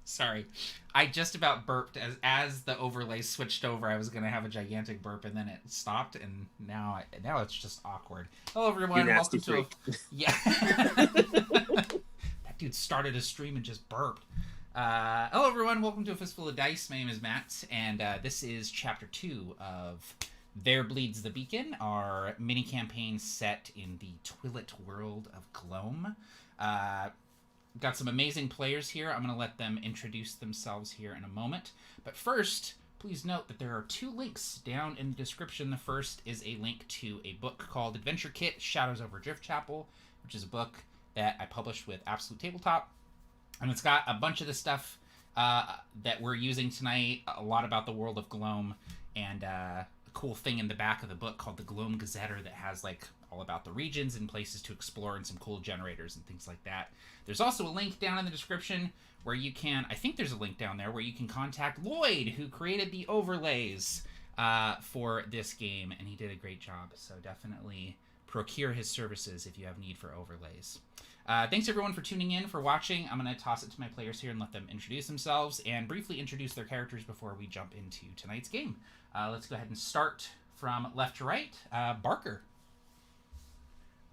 Sorry. I just about burped as the overlay switched over. I was going to have a gigantic burp, and then it stopped, and now it's just awkward. Hello, You everyone. nasty Welcome to freak. Yeah. That dude started a stream and just burped. Hello, everyone. Welcome to A Fistful of Dice. My name is Matt, and this is Chapter 2 of There Bleeds the Beacon, our mini-campaign set in the twilit world of Gloam. Got some amazing players here. I'm going to let them introduce themselves here in a moment. But first, please note that there are 2 links down in the description. The first is a link to a book called Adventure Kit Shadows Over Driftchapel, which is a book that I published with Absolute Tabletop. And it's got a bunch of the stuff that we're using tonight, a lot about the world of Gloam, and a cool thing in the back of the book called the Gloam Gazetter that has like all about the regions and places to explore and some cool generators and things like that. There's also a link down in the description where you can, I think there's a link down there where you can contact Lloyd, who created the overlays for this game, and he did a great job. So definitely procure his services if you have need for overlays. Thanks everyone for tuning in, for watching. I'm going to toss it to my players here and let them introduce themselves and briefly introduce their characters before we jump into tonight's game. Let's go ahead and start from left to right. Barker.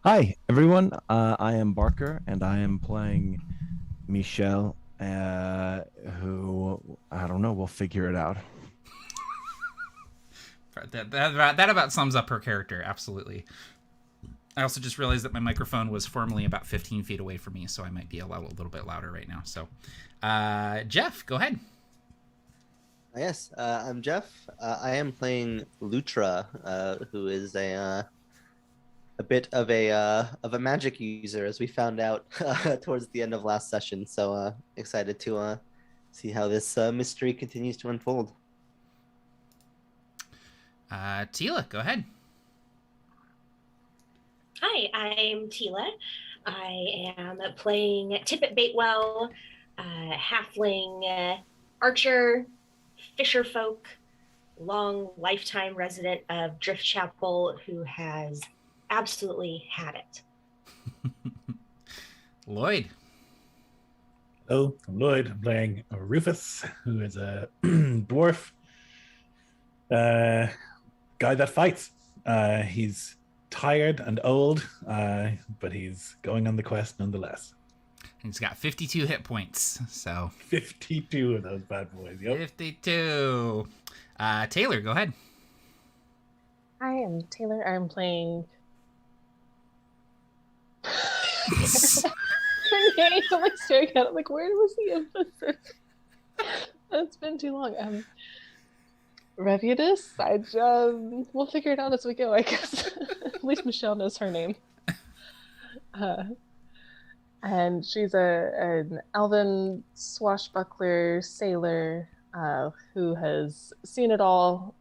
Hi, everyone. I am Barker, and I am playing Michele, who, I don't know, we'll figure it out. That about sums up her character, absolutely. I also just realized that my microphone was formerly about 15 feet away from me, so I might be a little bit louder right now. So, Jeff, go ahead. Yes, I'm Jeff. I am playing Lutra, who is a bit of a magic user, as we found out towards the end of last session. So excited to see how this mystery continues to unfold. Tealah, go ahead. Hi, I'm Tealah. I am playing Tippet Baitwell, halfling, archer, fisherfolk, long lifetime resident of Driftchapel who has absolutely had it. Lloyd. Hello, I'm Lloyd. I'm playing Rufus, who is a dwarf guy that fights. He's tired and old, but he's going on the quest nonetheless. He's got 52 hit points, so 52 of those bad boys. Yep. 52. Taylor, go ahead. Hi, I'm Taylor. I'm playing. Her name, I'm like staring at it, like, where was the emphasis? It's been too long. Rheviadis. We'll figure it out as we go, I guess. At least Michele knows her name. And she's an elven swashbuckler sailor who has seen it all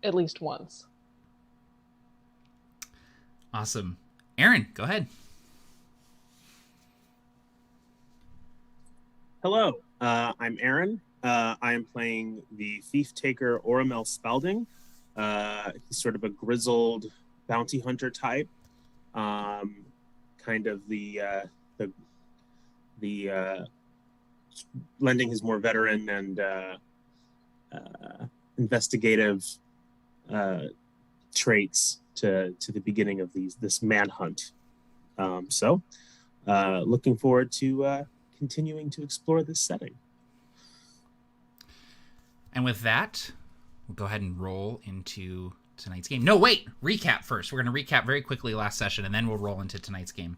at least once. Awesome. Aaron, go ahead. Hello, I'm Aaron. I am playing the Thief-Taker Oramel Spalding. He's sort of a grizzled bounty hunter type, kind of the lending his more veteran and investigative traits to the beginning of this manhunt. So looking forward to continuing to explore this setting. And with that, we'll go ahead and roll into tonight's game. No, wait! Recap first. We're going to recap very quickly last session, and then we'll roll into tonight's game.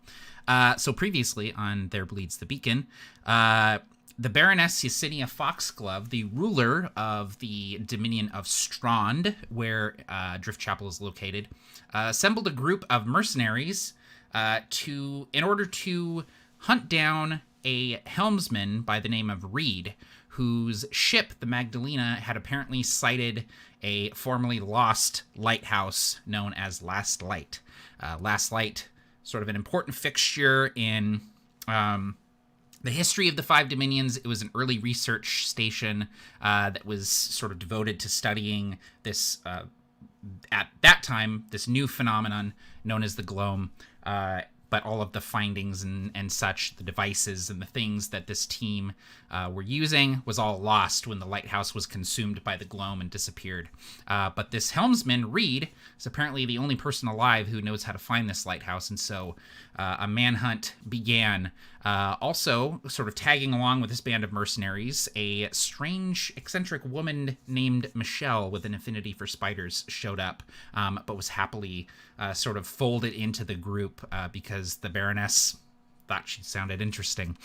So previously on There Bleeds the Beacon, the Baroness Yesenia Foxglove, the ruler of the Dominion of Strand, where Driftchapel is located, assembled a group of mercenaries in order to hunt down a helmsman by the name of Reed, whose ship, the Magdalena, had apparently sighted a formerly lost lighthouse known as Last Light. Last Light, sort of an important fixture in the history of the Five Dominions. It was an early research station that was sort of devoted to studying this, at that time, this new phenomenon known as the Gloam. but all of the findings and such, the devices and the things that this team were using was all lost when the lighthouse was consumed by the Gloam and disappeared. But this helmsman, Reed, is apparently the only person alive who knows how to find this lighthouse, and so a manhunt began. Also, sort of tagging along with this band of mercenaries, a strange, eccentric woman named Michele with an affinity for spiders showed up, but was happily sort of folded into the group because the Baroness thought she sounded interesting.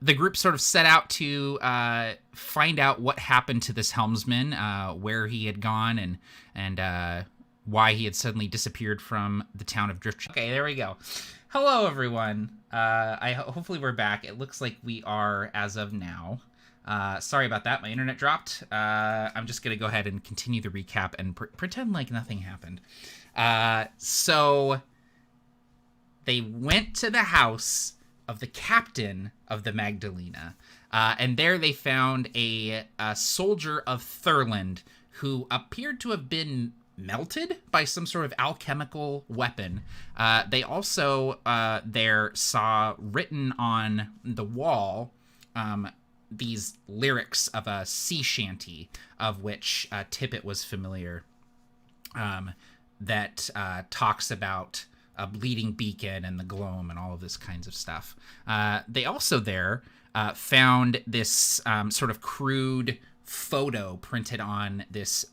The group sort of set out to find out what happened to this helmsman, where he had gone, and why he had suddenly disappeared from the town of Driftchapel. Okay, there we go. Hello, everyone. Hopefully we're back. It looks like we are as of now. Sorry about that. My internet dropped. I'm just going to go ahead and continue the recap and pretend like nothing happened. So they went to the house of the captain of the Magdalena, and there they found a soldier of Thurland who appeared to have been melted by some sort of alchemical weapon. They also there saw written on the wall these lyrics of a sea shanty, of which Tippet was familiar, that talks about a bleeding beacon and the Gloam and all of this kinds of stuff. They also there found this sort of crude photo printed on this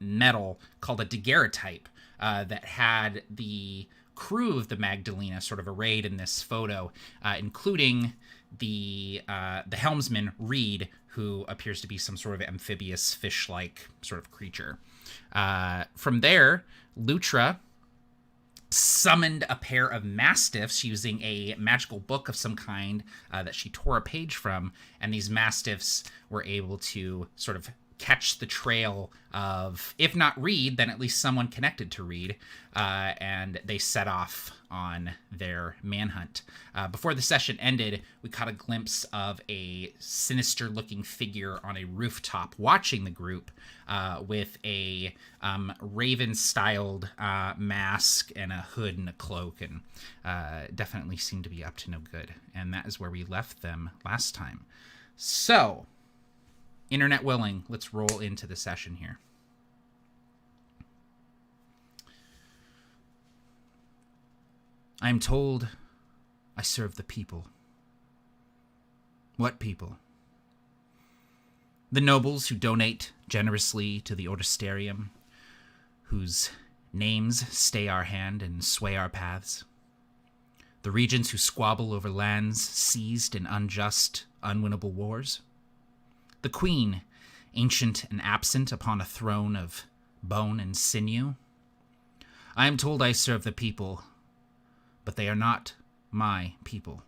metal called a daguerreotype that had the crew of the Magdalena sort of arrayed in this photo, including the helmsman Reed, who appears to be some sort of amphibious fish-like sort of creature. From there, Lutra summoned a pair of mastiffs using a magical book of some kind that she tore a page from, and these mastiffs were able to sort of catch the trail of, if not Reed, then at least someone connected to Reed, and they set off on their manhunt. Before the session ended, we caught a glimpse of a sinister-looking figure on a rooftop watching the group with a raven-styled mask and a hood and a cloak, and definitely seemed to be up to no good. And that is where we left them last time. So, internet willing, let's roll into the session here. I am told I serve the people. What people? The nobles who donate generously to the Ordisterium, whose names stay our hand and sway our paths. The regents who squabble over lands seized in unjust, unwinnable wars. The queen, ancient and absent upon a throne of bone and sinew. I am told I serve the people, but they are not my people.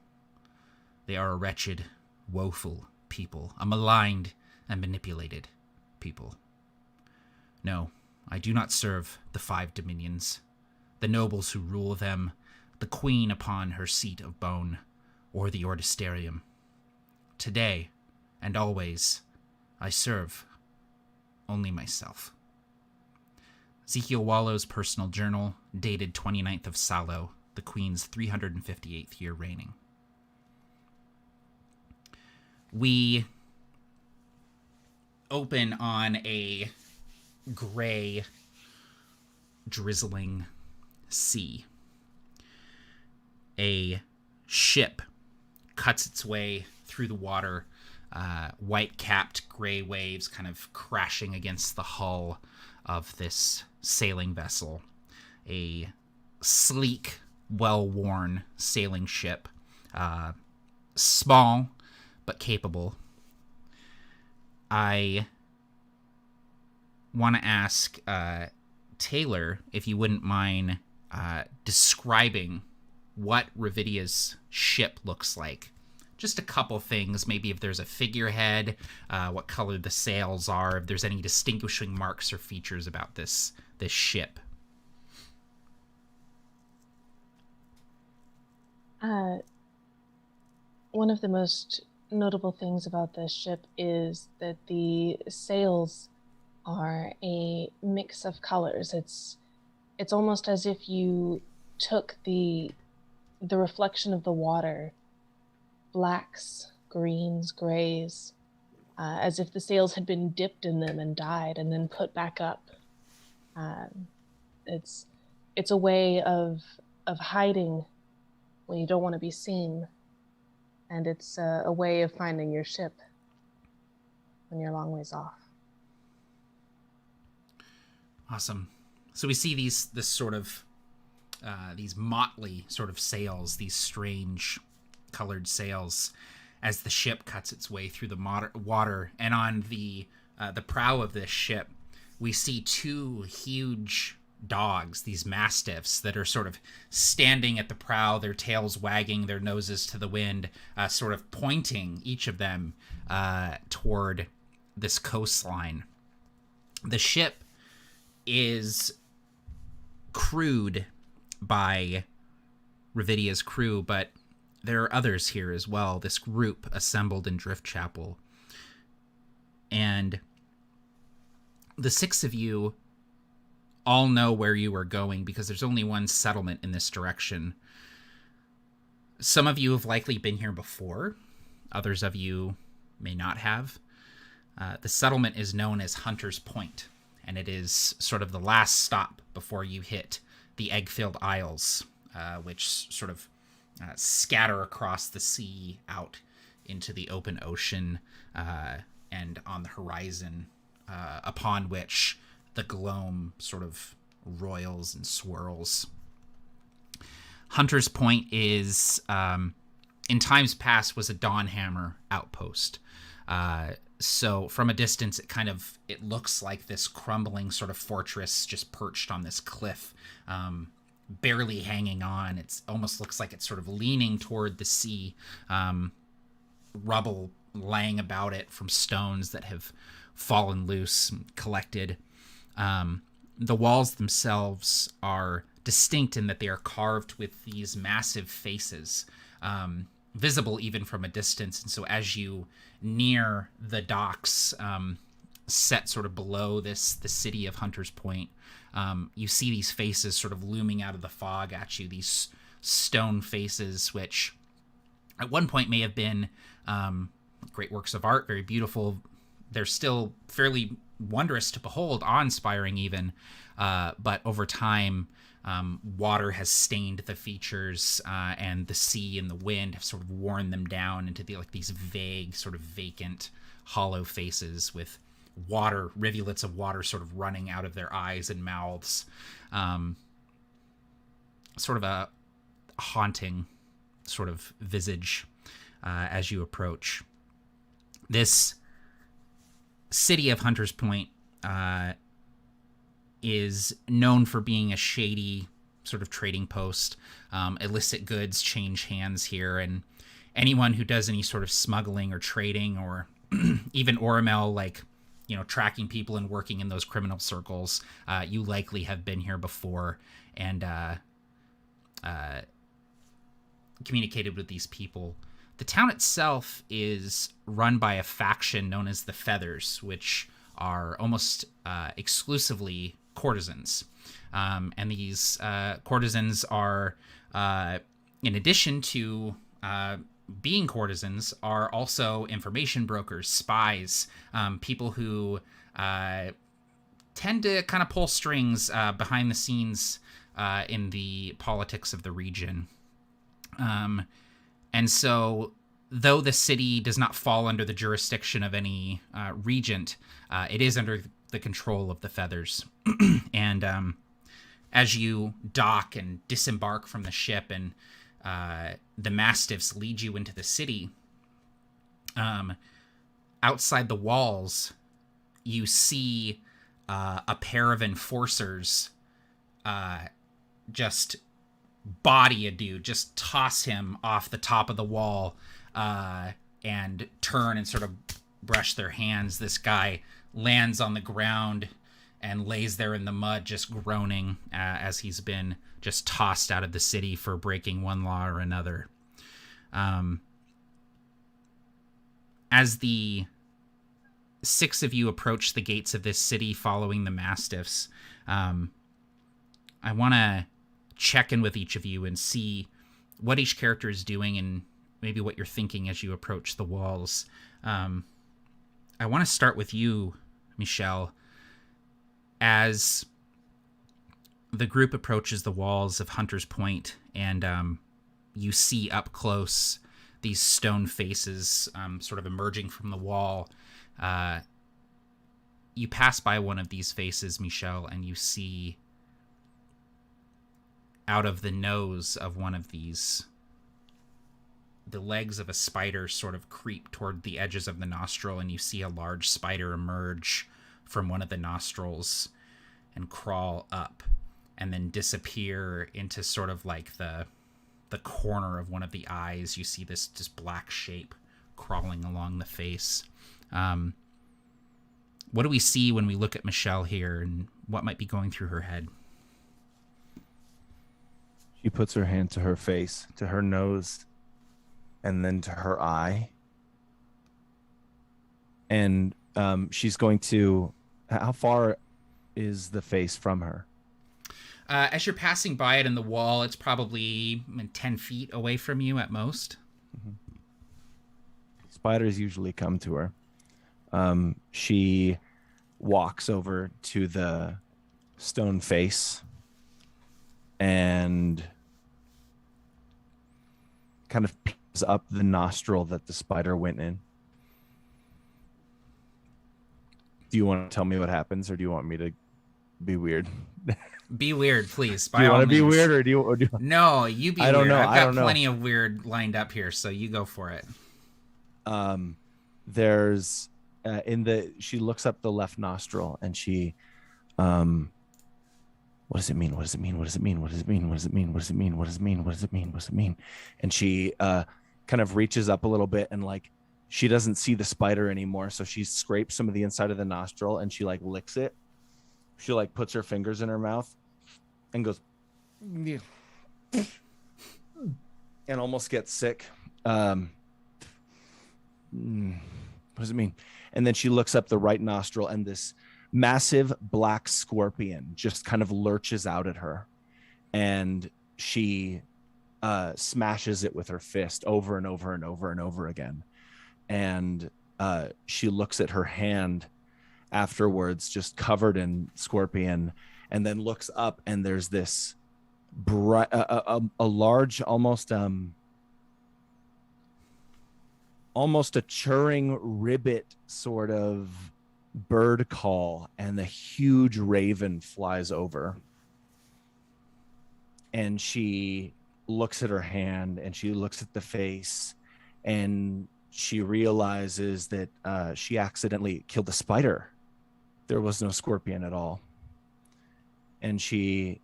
They are a wretched, woeful people, a maligned and manipulated people. No, I do not serve the 5 dominions, the nobles who rule them, the queen upon her seat of bone, or the Ordisterium. Today, and always, I serve only myself. Ezekiel Wallow's personal journal, dated 29th of Sallow, the Queen's 358th year reigning. We open on a gray, drizzling sea. A ship cuts its way through the water, white-capped gray waves kind of crashing against the hull of this sailing vessel. A sleek, well-worn sailing ship, small but capable. I want to ask Taylor if you wouldn't mind describing what Rheviadis' ship looks like. Just a couple things, maybe if there's a figurehead, what color the sails are, if there's any distinguishing marks or features about this ship. One of the most notable things about this ship is that the sails are a mix of colors. It's almost as if you took the reflection of the water, blacks, greens, grays, as if the sails had been dipped in them and dyed and then put back up. It's a way of hiding when you don't want to be seen, and it's a way of finding your ship when you're a long ways off. Awesome. So we see these motley sort of sails, these strange colored sails, as the ship cuts its way through the water. And on the prow of this ship, we see two huge dogs, these mastiffs, that are sort of standing at the prow, their tails wagging, their noses to the wind, sort of pointing, each of them, toward this coastline. The ship is crewed by Rheviadis' crew, but there are others here as well, this group assembled in Driftchapel. And the six of you all know where you are going because there's only one settlement in this direction. Some of you have likely been here before. Others of you may not have. The settlement is known as Hunter's Point, and it is sort of the last stop before you hit the egg-filled isles, which sort of scatter across the sea out into the open ocean and on the horizon, upon which the Gloam sort of roils and swirls. Hunter's Point is, in times past, was a Dawnhammer outpost. So from a distance, it looks like this crumbling sort of fortress just perched on this cliff, barely hanging on. It almost looks like it's sort of leaning toward the sea, rubble laying about it from stones that have fallen loose and collected. The walls themselves are distinct in that they are carved with these massive faces, visible even from a distance. And so as you near the docks, set sort of below the city of Hunter's Point, you see these faces sort of looming out of the fog at you, these stone faces, which at one point may have been great works of art, very beautiful. They're still fairly wondrous to behold, awe-inspiring even, but over time, water has stained the features, and the sea and the wind have sort of worn them down into these vague, sort of vacant, hollow faces with water, rivulets of water sort of running out of their eyes and mouths. Sort of a haunting sort of visage as you approach. This city of Hunter's Point is known for being a shady sort of trading post. Illicit goods change hands here, and anyone who does any sort of smuggling or trading, or even Oramel, tracking people and working in those criminal circles, you likely have been here before and communicated with these people. The town itself is run by a faction known as the Feathers, which are almost exclusively courtesans. And these courtesans are, in addition to being courtesans, are also information brokers, spies, people who tend to kind of pull strings behind the scenes in the politics of the region. And so, though the city does not fall under the jurisdiction of any regent, it is under the control of the Feathers. And as you dock and disembark from the ship and the mastiffs lead you into the city, outside the walls, you see a pair of enforcers just body a dude, just toss him off the top of the wall and turn and sort of brush their hands. This guy lands on the ground and lays there in the mud, just groaning as he's been just tossed out of the city for breaking one law or another. As the 6 of you approach the gates of this city following the mastiffs. I want to check in with each of you and see what each character is doing and maybe what you're thinking as you approach the walls. I want to start with you, Michele. As the group approaches the walls of Hunter's Point and you see up close these stone faces sort of emerging from the wall, you pass by one of these faces, Michele, and you see out of the nose of one of these, the legs of a spider sort of creep toward the edges of the nostril, and you see a large spider emerge from one of the nostrils and crawl up and then disappear into sort of like the corner of one of the eyes. You see this just black shape crawling along the face. What do we see when we look at Michele here, and what might be going through her head? She puts her hand to her face, to her nose, and then to her eye. And she's going to... How far is the face from her? As you're passing by it in the wall, it's probably 10 feet away from you at most. Mm-hmm. Spiders usually come to her. She walks over to the stone face and kind of peeks up the nostril that the spider went in. Do you want to tell me what happens, or do you want me to be weird? Be weird, please. Do you want to be weird, or do you... No, you be weird. I don't know. I've got plenty of weird lined up here, so you go for it. There's she looks up the left nostril and she what does it mean? What does it mean? What does it mean? What does it mean? What does it mean? What does it mean? What does it mean? What does it mean? What does it mean? And she kind of reaches up a little bit, and like she doesn't see the spider anymore, so she scrapes some of the inside of the nostril and she like licks it. She like puts her fingers in her mouth and goes and almost gets sick. What does it mean? And then she looks up the right nostril, and this massive black scorpion just kind of lurches out at her, and she smashes it with her fist over and over and over and over again. And she looks at her hand afterwards, just covered in scorpion, and then looks up, and there's this bright, a large, almost a churring ribbit sort of bird call, and the huge raven flies over. And she looks at her hand, and she looks at the face, and she realizes that she accidentally killed the spider. There was no scorpion at all. And she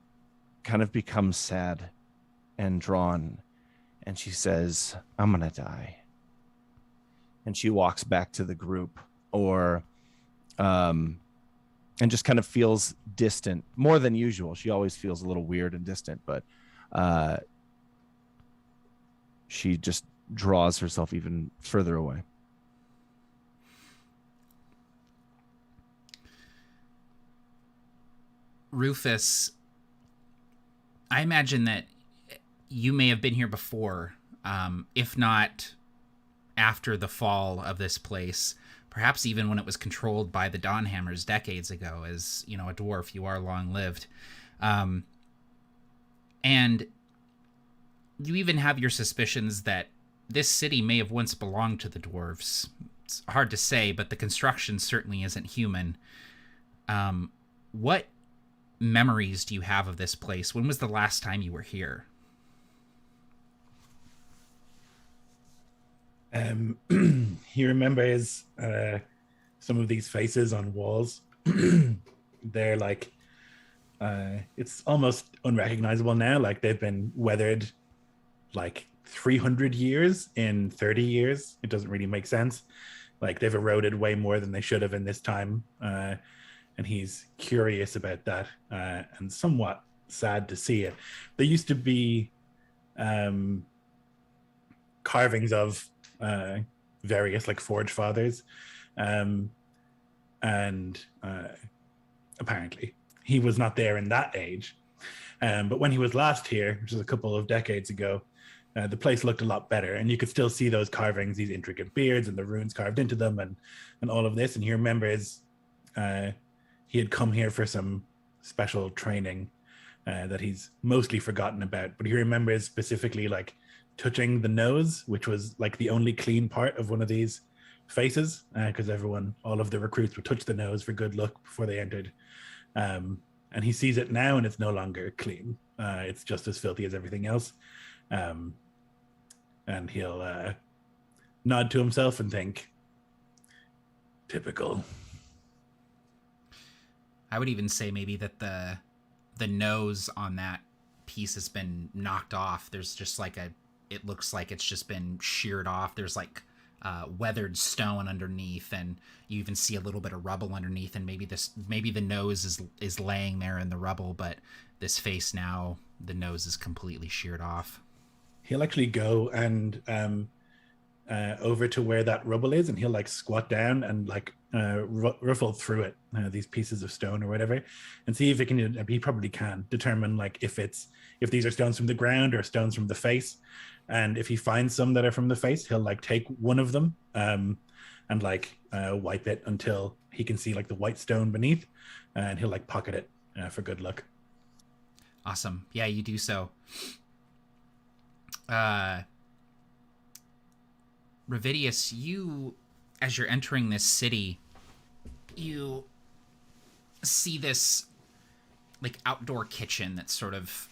kind of becomes sad and drawn, and she says, "I'm gonna die." And she walks back to the group, and just kind of feels distant, more than usual. She always feels a little weird and distant, but she just draws herself even further away. Rufus, I imagine that you may have been here before, if not after the fall of this place, perhaps even when it was controlled by the Dawnhammers decades ago. As you know, a dwarf, you are long-lived. And you even have your suspicions that this city may have once belonged to the dwarves. It's hard to say, but the construction certainly isn't human. What memories do you have of this place? When was the last time you were here? He remembers some of these faces on walls. They're like, it's almost unrecognizable now. Like they've been weathered like 300 years in 30 years. It doesn't really make sense. Like they've eroded way more than they should have in this time. And he's curious about that and somewhat sad to see it. There used to be carvings of various like Forge Fathers. and apparently he was not there in that age. But when he was last here, which was a couple of decades ago, the place looked a lot better, and you could still see those carvings, these intricate beards and the runes carved into them, and all of this. And he remembers he had come here for some special training that he's mostly forgotten about, but he remembers specifically like touching the nose, which was like the only clean part of one of these faces, because all of the recruits would touch the nose for good luck before they entered. And he sees it now, and it's no longer clean. It's just as filthy as everything else. And he'll nod to himself and think, typical. I would even say maybe that the nose on that piece has been knocked off. There's just like it looks like it's just been sheared off. There's like weathered stone underneath, and you even see a little bit of rubble underneath, and maybe the nose is laying there in the rubble, but this face now, the nose is completely sheared off. He'll actually go and over to where that rubble is, and he'll like squat down and like ruffle through it, these pieces of stone or whatever, and see if he probably can determine like if these are stones from the ground or stones from the face. And if he finds some that are from the face, he'll like take one of them and like wipe it until he can see like the white stone beneath, and he'll like pocket it for good luck. Awesome. Yeah, you do so. Rheviadis, you, as you're entering this city, you see this like outdoor kitchen that's sort of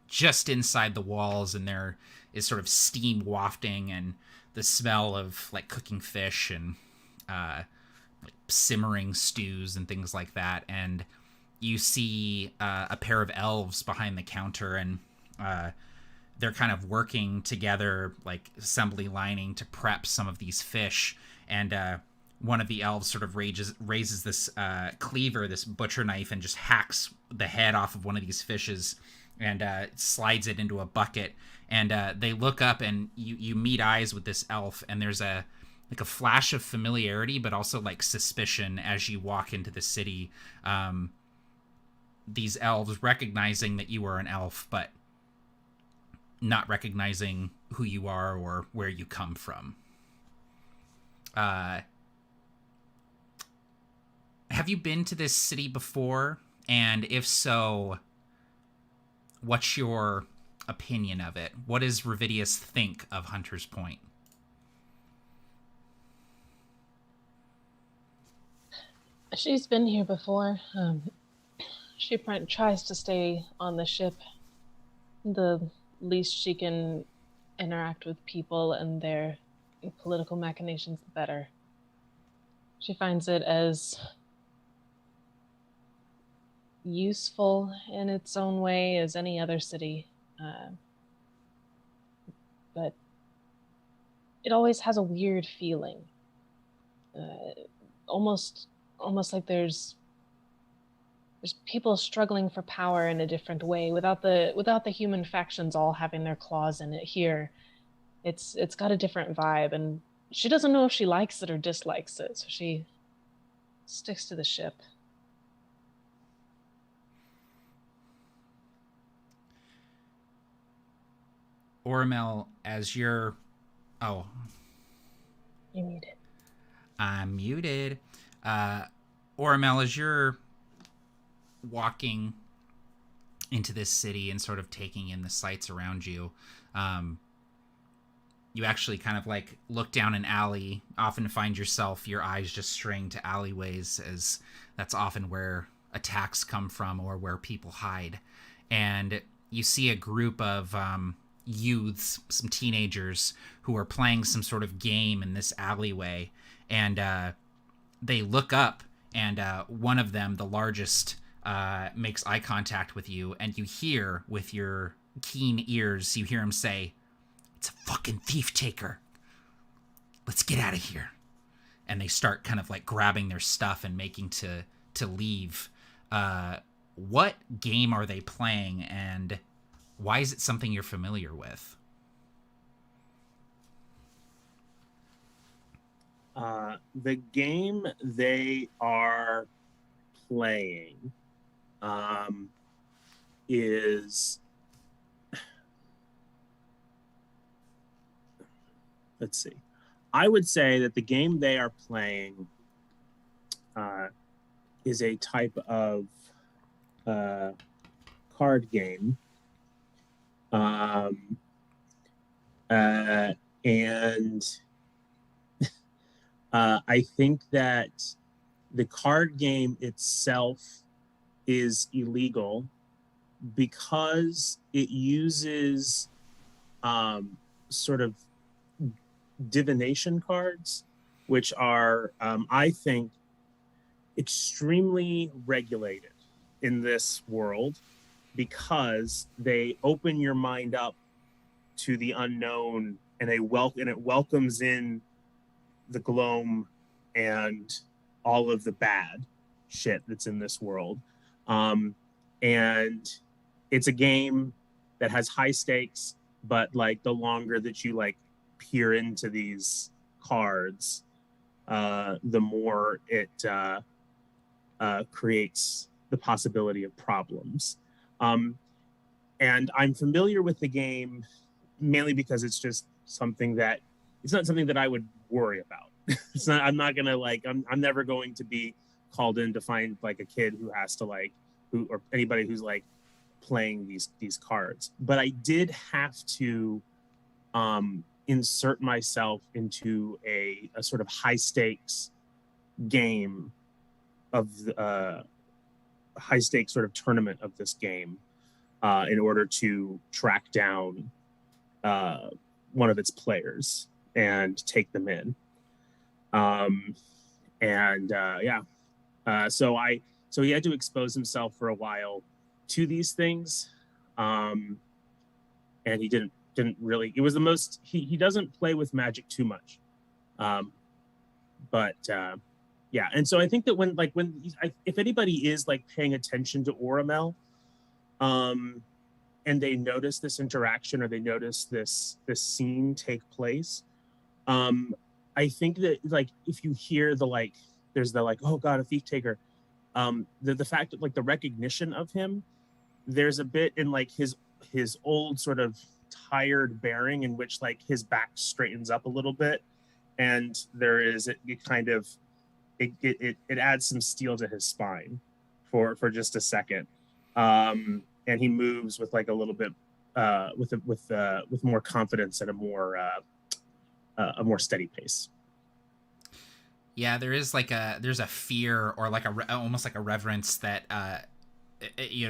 just inside the walls, and there is sort of steam wafting and the smell of like cooking fish and like simmering stews and things like that. And you see a pair of elves behind the counter, and they're kind of working together, like assembly lining to prep some of these fish. And one of the elves sort of raises this cleaver, this butcher knife, and just hacks the head off of one of these fishes and slides it into a bucket. And they look up, and you meet eyes with this elf, and there's a flash of familiarity, but also like suspicion as you walk into the city. These elves recognizing that you are an elf, but not recognizing who you are or where you come from. Have you been to this city before? And if so, what's your opinion of it? What does Rheviadis think of Hunter's Point? She's been here before. She tries to stay on the ship. The least she can interact with people and their political machinations, the better. She finds it as useful in its own way as any other city. But it always has a weird feeling. Almost like there's people struggling for power in a different way without the human factions all having their claws in it. Here, it's got a different vibe, and she doesn't know if she likes it or dislikes it, so she sticks to the ship. Oramel, as you're... Oh. You're muted. I'm muted. Oramel, as you're walking into this city and sort of taking in the sights around you, you actually kind of like look down an alley, often find your eyes just straying to alleyways, as that's often where attacks come from or where people hide. And you see a group of youths, some teenagers, who are playing some sort of game in this alleyway. And they look up, and one of them, the largest, makes eye contact with you, and you hear with your keen ears, you hear him say, "It's a fucking thief-taker. Let's get out of here." And they start kind of like grabbing their stuff and making to leave. What game are they playing, and why is it something you're familiar with? the game they are playing is, let's see. I would say that the game they are playing is a type of card game. And I think that the card game itself is illegal because it uses sort of divination cards, which are, I think, extremely regulated in this world because they open your mind up to the unknown, and it welcomes in the Gloam and all of the bad shit that's in this world. And it's a game that has high stakes, but like the longer that you like peer into these cards, the more it creates the possibility of problems. And I'm familiar with the game mainly because it's just something that it's not something that I would worry about. It's not. I'm not gonna like. I'm never going to be called in to find like a kid who has to like or anybody who's like playing these cards. But I did have to insert myself into a sort of high stakes game of high stakes sort of tournament of this game in order to track down one of its players and take them in. So he had to expose himself for a while to these things, and he didn't really. It was the most. He doesn't play with magic too much, but and so I think that if anybody is like paying attention to Oramel, and they notice this interaction or they notice this scene take place, I think that like if you hear the like, there's the like, oh god, a thief taker, the fact that like the recognition of him, there's a bit in like his old sort of tired bearing in which like his back straightens up a little bit, and there is it kind of it adds some steel to his spine for just a second, and he moves with like a little bit with more confidence and a more steady pace. Yeah, there's a fear or like almost like a reverence that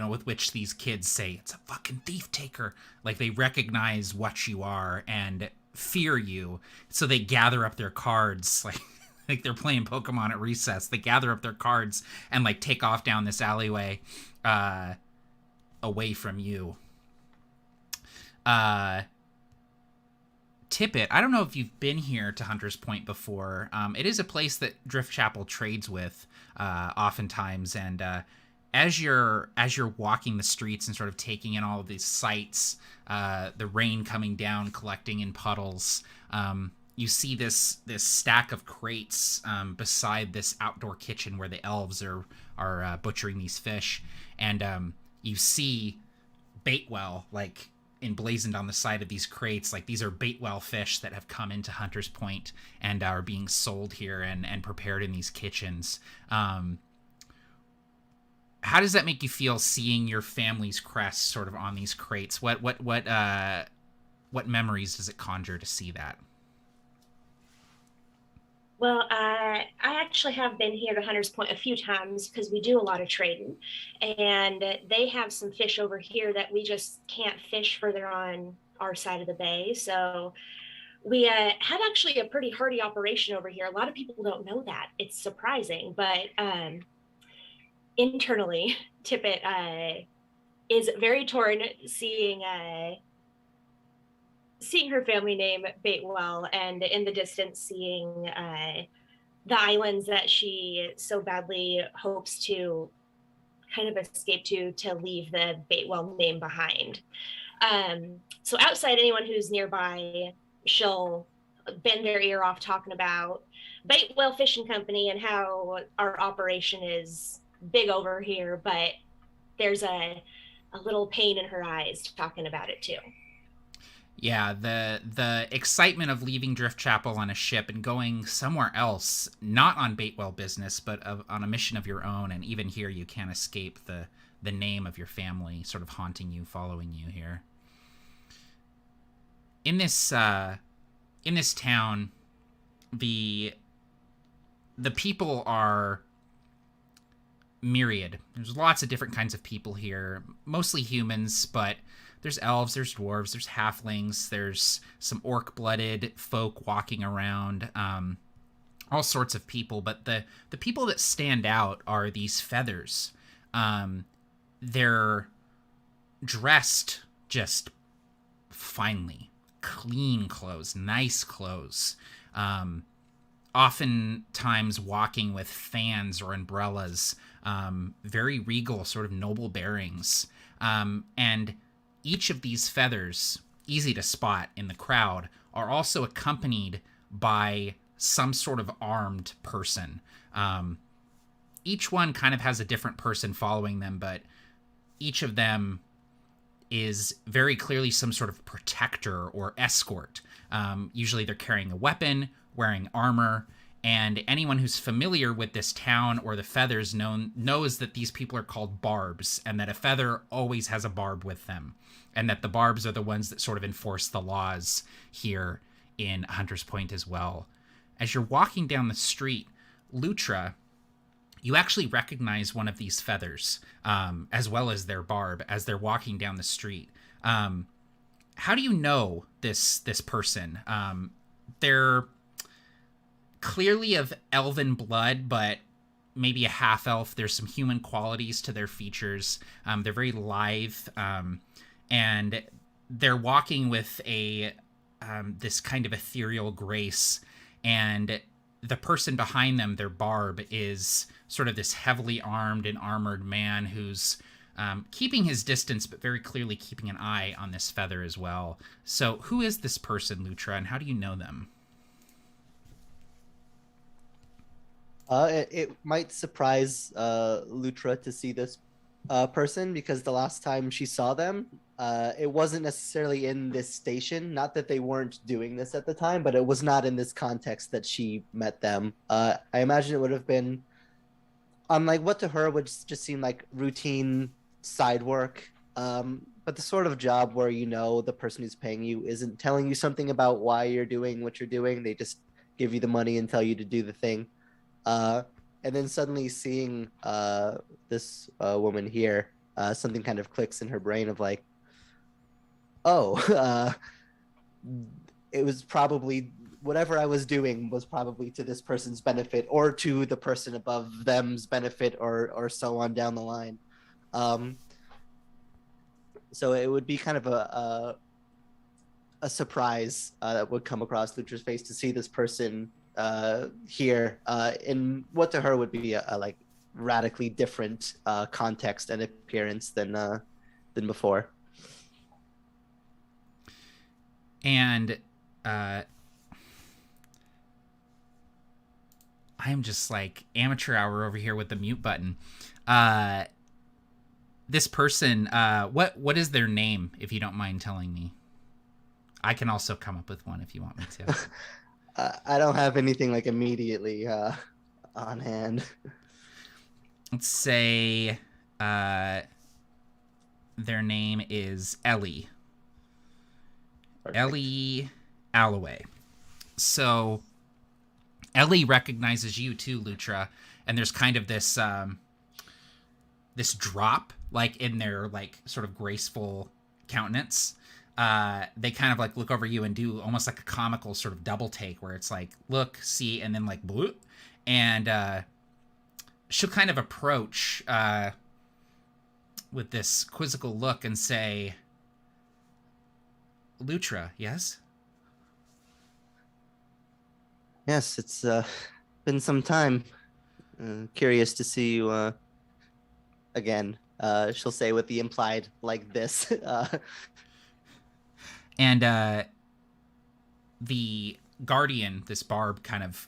with which these kids say it's a fucking thief taker. Like they recognize what you are and fear you, so they gather up their cards like they're playing Pokemon at recess. They gather up their cards and like take off down this alleyway away from you. Tippet, I don't know if you've been here to Hunter's Point before. It is a place that Driftchapel trades with oftentimes, and as you're walking the streets and sort of taking in all of these sights, the rain coming down, collecting in puddles, you see this stack of crates beside this outdoor kitchen where the elves are butchering these fish, and you see Baitwell like emblazoned on the side of these crates. Like these are Baitwell fish that have come into Hunter's Point and are being sold here and prepared in these kitchens. How does that make you feel seeing your family's crest sort of on these crates? What memories does it conjure to see that? Well, I actually have been here to Hunter's Point a few times because we do a lot of trading, and they have some fish over here that we just can't fish further on our side of the bay. So we had actually a pretty hardy operation over here. A lot of people don't know that. It's surprising, but internally, Tippet is very torn seeing her family name Baitwell, and in the distance seeing the islands that she so badly hopes to kind of escape to leave the Baitwell name behind. So outside, anyone who's nearby, she'll bend their ear off talking about Baitwell Fishing Company and how our operation is big over here, but there's a little pain in her eyes talking about it too. Yeah, the excitement of leaving Driftchapel on a ship and going somewhere else, not on Baitwell business, but on a mission of your own, and even here you can't escape the name of your family sort of haunting you, following you here. In this town, the people are myriad. There's lots of different kinds of people here, mostly humans, but there's elves, there's dwarves, there's halflings, there's some orc-blooded folk walking around, all sorts of people. But the people that stand out are these feathers. They're dressed just finely, clean clothes, nice clothes. Oftentimes walking with fans or umbrellas, very regal, sort of noble bearings. And each of these feathers, easy to spot in the crowd, are also accompanied by some sort of armed person. Each one kind of has a different person following them, but each of them is very clearly some sort of protector or escort. Usually they're carrying a weapon, wearing armor, and anyone who's familiar with this town or the feathers knows that these people are called barbs, and that a feather always has a barb with them, and that the barbs are the ones that sort of enforce the laws here in Hunter's Point as well. As you're walking down the street, Lutra, you actually recognize one of these feathers, as well as their barb, as they're walking down the street. How do you know this person? They're clearly of elven blood, but maybe a half-elf. There's some human qualities to their features. They're very lithe, and they're walking with this kind of ethereal grace, and the person behind them, their barb, is sort of this heavily armed and armored man who's keeping his distance, but very clearly keeping an eye on this feather as well. So who is this person, Lutra, and how do you know them? It might surprise Lutra to see this person, because the last time she saw them, it wasn't necessarily in this station. Not that they weren't doing this at the time, but it was not in this context that she met them. I imagine it would have been on like what to her would just seem like routine side work. But the sort of job where, you know, the person who's paying you isn't telling you something about why you're doing what you're doing. They just give you the money and tell you to do the thing. And then suddenly seeing this woman here, something kind of clicks in her brain of like, oh, it was probably whatever I was doing was probably to this person's benefit or to the person above them's benefit, or so on down the line. So it would be kind of a surprise that would come across Lutra's face to see this person here in what to her would be a like radically different context and appearance than before. And I'm just like amateur hour over here with the mute button. This person, what is their name, if you don't mind telling me? I can also come up with one if you want me to. I don't have anything like immediately on hand. Let's say their name is Ellie. Perfect. Ellie Alloway. So Ellie recognizes you too, Lutra, and there's kind of this this drop like in their like sort of graceful countenance. They kind of like look over you and do almost like a comical sort of double take where it's like look, see, and then like bloop, and she'll kind of approach with this quizzical look and say, Lutra, yes? Yes, it's been some time. Curious to see you again. She'll say with the implied like this. And the guardian, this barb, kind of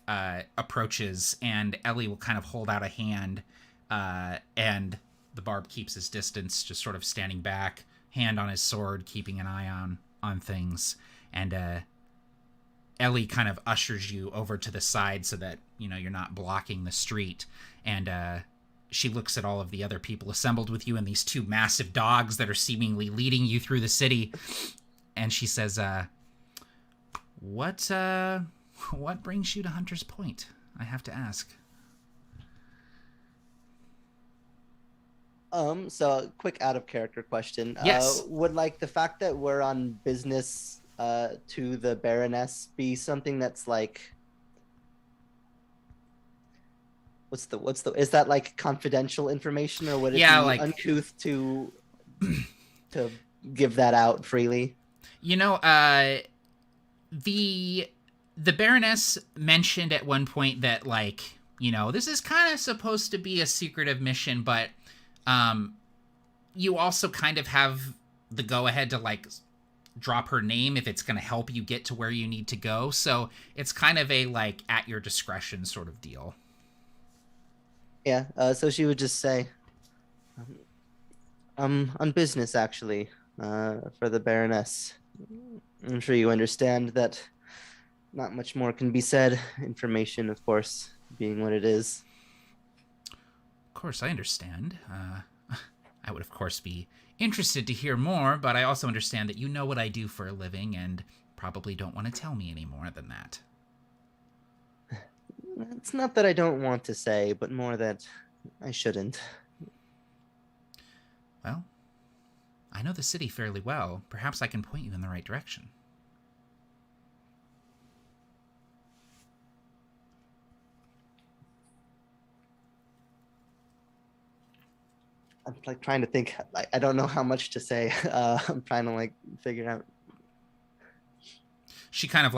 approaches, and Ellie will kind of hold out a hand, and the barb keeps his distance, just sort of standing back, hand on his sword, keeping an eye on things. And Ellie kind of ushers you over to the side so that, you're not blocking the street. And she looks at all of the other people assembled with you and these two massive dogs that are seemingly leading you through the city. And she says, what brings you to Hunter's Point? I have to ask. So a quick out of character question. Yes. Would the fact that we're on business to the Baroness be something that's what's the is that confidential information, or would it be uncouth to give that out freely? The Baroness mentioned at one point that this is kind of supposed to be a secretive mission, but you also kind of have the go-ahead to drop her name if it's going to help you get to where you need to go. So it's kind of a at your discretion sort of deal. Yeah. So she would just say, on business actually, for the Baroness. I'm sure you understand that not much more can be said. Information, of course, being what it is. Of course, I understand. I would, of course, be interested to hear more, but I also understand that you know what I do for a living and probably don't want to tell me any more than that. It's not that I don't want to say, but more that I shouldn't. Well, I know the city fairly well. Perhaps I can point you in the right direction. I'm trying to think. I don't know how much to say. I'm trying to figure out. She kind of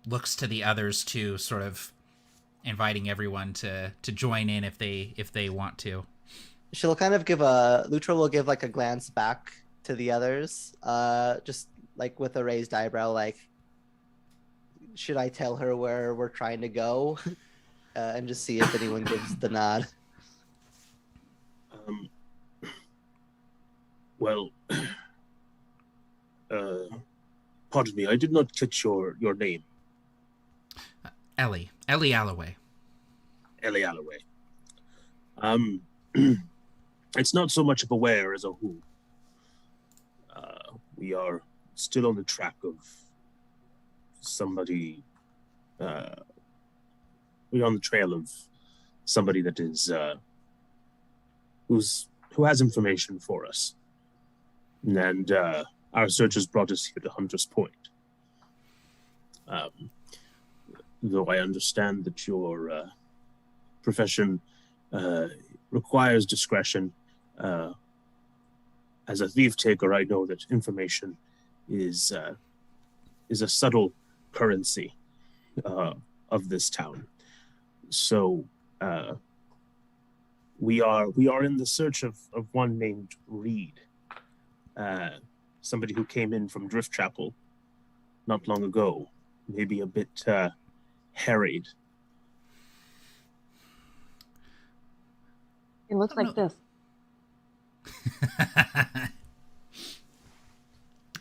looks to the others too, sort of inviting everyone to join in if they want to. She'll kind of give Lutra will give a glance back to the others, just with a raised eyebrow, should I tell her where we're trying to go, and just see if anyone gives the nod. Well, pardon me, I did not catch your name. Ellie Alloway. Ellie Alloway. It's not so much of a where as a who. We are still on the track of somebody. We're on the trail of somebody that is who has information for us, and our search has brought us here to Hunter's Point. Though I understand that your profession requires discretion, as a thief-taker, I know that information is a subtle currency of this town. So we are in the search of one named Reed, somebody who came in from Driftchapel not long ago, maybe a bit harried. It looks like this.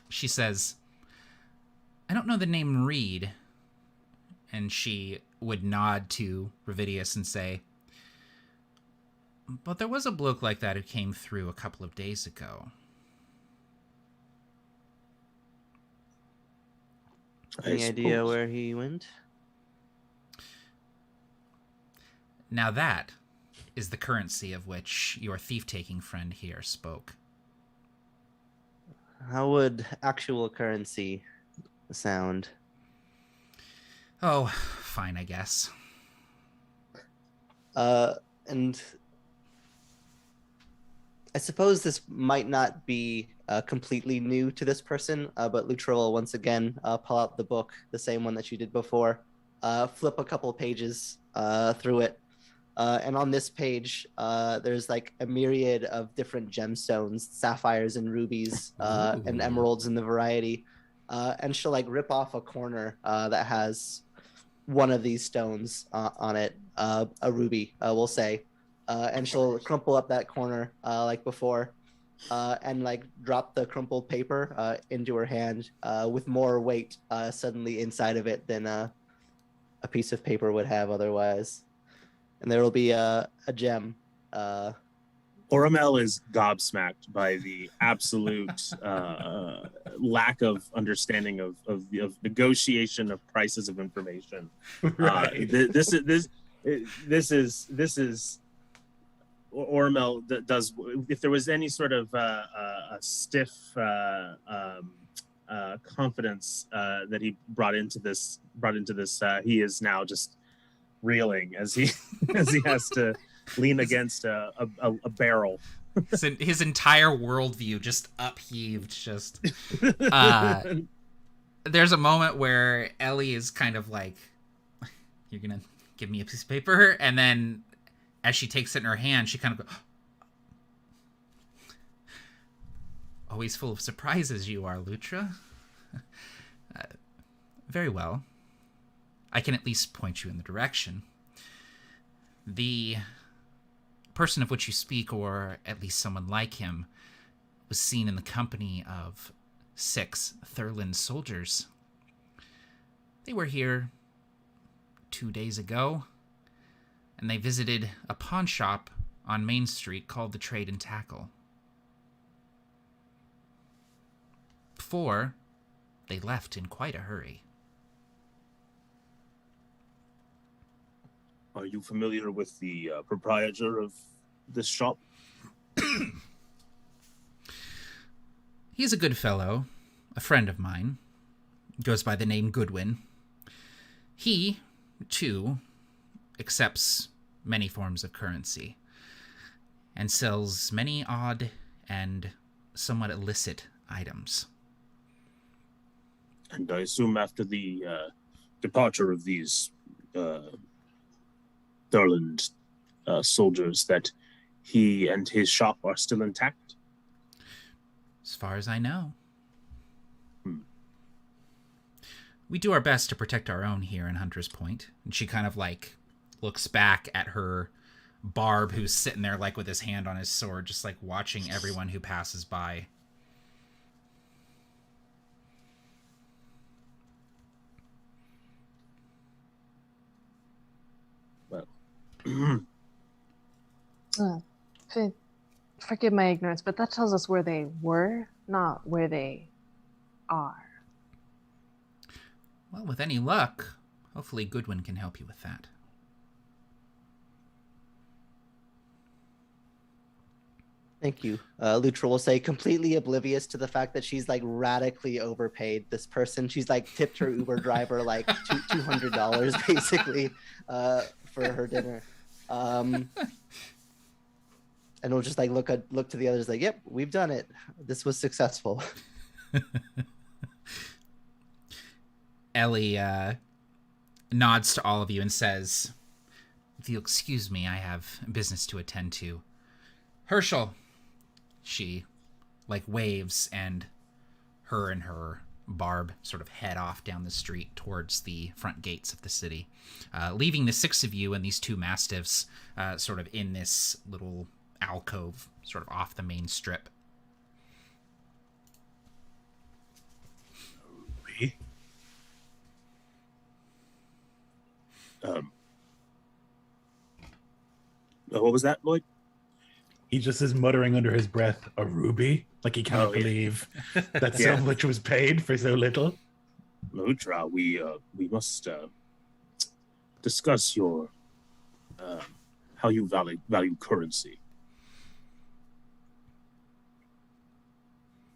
She says, I don't know the name Reed. And she would nod to Rheviadis and say, but there was a bloke like that who came through a couple of days ago. Any idea where he went? Now that is the currency of which your thief-taking friend here spoke. How would actual currency sound? Oh, fine, I guess. And I suppose this might not be completely new to this person, but Lutra will once again pull out the book, the same one that she did before, flip a couple pages through it. And on this page, there's a myriad of different gemstones, sapphires and rubies, and emeralds in the variety. And she'll rip off a corner that has one of these stones on it, a ruby, we'll say, and she'll crumple up that corner like before, and like drop the crumpled paper into her hand with more weight suddenly inside of it than a piece of paper would have otherwise. And there will be a gem. Oramel is gobsmacked by the absolute lack of understanding of negotiation of prices of information. Right. This is Oramel does. If there was any sort of a stiff confidence that he brought into this, he is now just reeling as he has to lean against a barrel. His entire worldview just upheaved. Just there's a moment where Ellie is kind of like, "You're gonna give me a piece of paper," and then as she takes it in her hand, she kind of goes, "Always full of surprises, you are, Lutra." Very well. I can at least point you in the direction. The person of which you speak, or at least someone like him, was seen in the company of 6 Thurland soldiers. They were here 2 days ago, and they visited a pawn shop on Main Street called the Trade and Tackle. Before, they left in quite a hurry. Are you familiar with the proprietor of this shop? He's a good fellow, a friend of mine. Goes by the name Goodwin. He, too, accepts many forms of currency and sells many odd and somewhat illicit items. And I assume after the departure of these Thurland soldiers that he and his shop are still intact? As far as I know. We do our best to protect our own here in Hunter's Point. And she kind of like looks back at her Barb, who's sitting there like with his hand on his sword, just like watching everyone who passes by. Forgive my ignorance, but that tells us where they were, not where they are. Well, with any luck, hopefully Goodwin can help you with that. Thank you. Lutra will say, completely oblivious to the fact that she's like radically overpaid this person. She's like tipped her Uber driver like $200 basically for her dinner. And we'll just like look to the others like, yep, we've done it. This was successful. Ellie nods to all of you and says, "If you'll excuse me, I have business to attend to. Herschel." She like waves, and her Barb sort of head off down the street towards the front gates of the city, leaving the 6 of you and these 2 mastiffs sort of in this little alcove sort of off the main strip. What was that, Lloyd? He just is muttering under his breath, "A ruby?" Like he can't believe that so much was paid for so little. Lutra, we must discuss your how you value currency.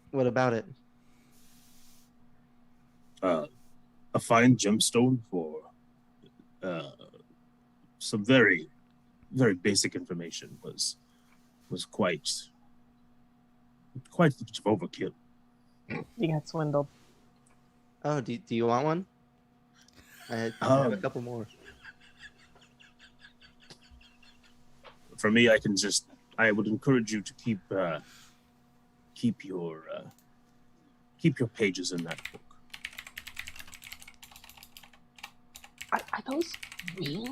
What about it? A fine gemstone for some very, very basic information was quite much of overkill. You got swindled. Oh, do you want one? I have a couple more. For me, I would encourage you to keep your pages in that book. I those real?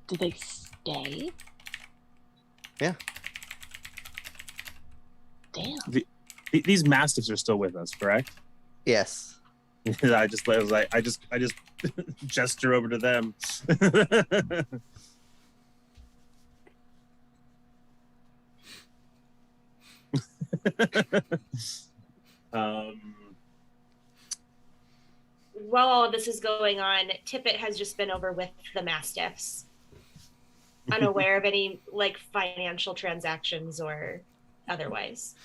Do they stay? Yeah. Damn. These mastiffs are still with us, correct? Yes. I just gesture over to them. While all of this is going on, Tippet has just been over with the mastiffs, unaware of any like financial transactions or otherwise.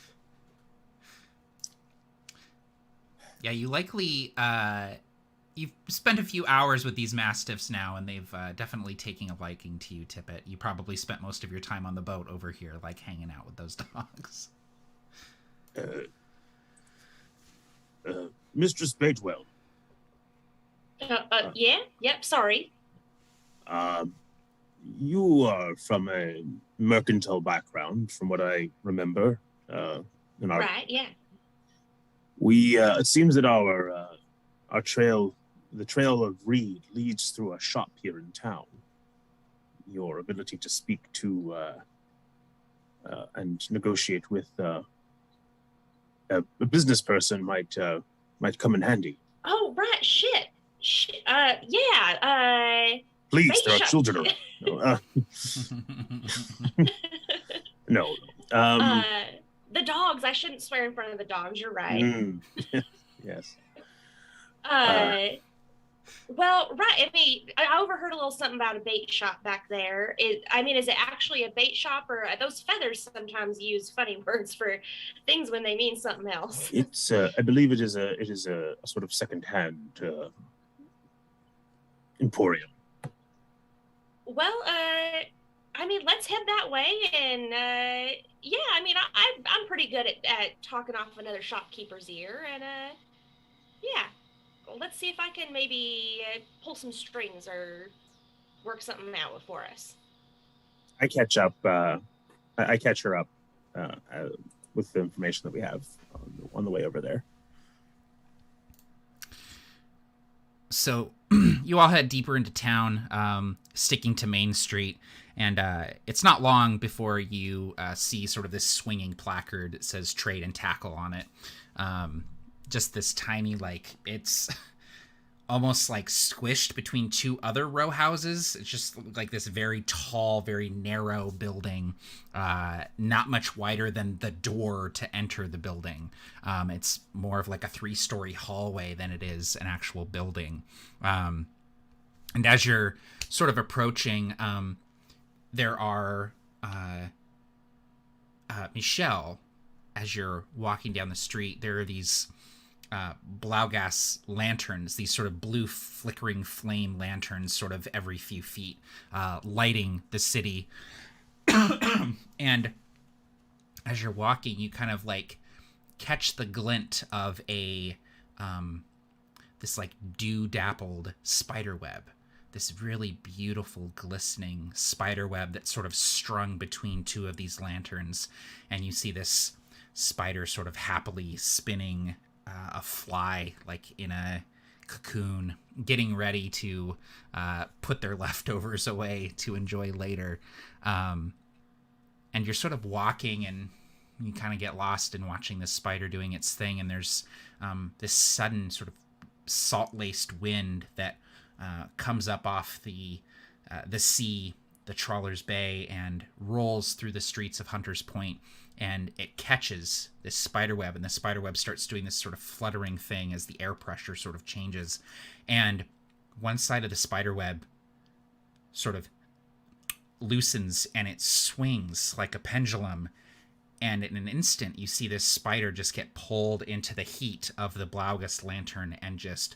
Yeah, you likely you've spent a few hours with these mastiffs now, and they've definitely taken a liking to you, Tippet. You probably spent most of your time on the boat over here, like hanging out with those dogs. Mistress Baitwell. Yeah. Yep. Sorry. You are from a mercantile background, from what I remember. Right. Yeah. We it seems that our trail, the trail of Reed, leads through a shop here in town. Your ability to speak to and negotiate with a business person might come in handy. Oh, right. Shit. Yeah. Please, bait there are shop. children around. No. The dogs. I shouldn't swear in front of the dogs. You're right. Yes. Well, right. I mean, I overheard a little something about a bait shop back there. Is it actually a bait shop, or those feathers sometimes use funny words for things when they mean something else? It's. I believe it is a sort of second-hand emporium. Well, let's head that way, and yeah. I'm pretty good at talking off another shopkeeper's ear, and yeah. Let's see if I can maybe pull some strings or work something out for us. I catch up. I catch her up with the information that we have on the way over there. So you all head deeper into town, sticking to Main Street, and it's not long before you see sort of this swinging placard that says Trade and Tackle on it. Just this tiny, it's almost like squished between two other row houses. It's just like this very tall, very narrow building, not much wider than the door to enter the building. It's more of like a 3-story hallway than it is an actual building. And as you're sort of approaching, there are Michele. As you're walking down the street, there are these Blaugas lanterns, these sort of blue flickering flame lanterns sort of every few feet, lighting the city. And as you're walking, you kind of catch the glint of a this dew dappled spider web, this really beautiful glistening spider web that's sort of strung between two of these lanterns, and you see this spider sort of happily spinning a fly in a cocoon, getting ready to put their leftovers away to enjoy later. And you're sort of walking, and you kind of get lost in watching this spider doing its thing, and there's this sudden sort of salt-laced wind that comes up off the sea, the Trawler's Bay, and rolls through the streets of Hunter's Point, and it catches this spiderweb, and the spiderweb starts doing this sort of fluttering thing as the air pressure sort of changes, and one side of the spiderweb sort of loosens, and it swings like a pendulum, and in an instant you see this spider just get pulled into the heat of the Blaugas lantern and just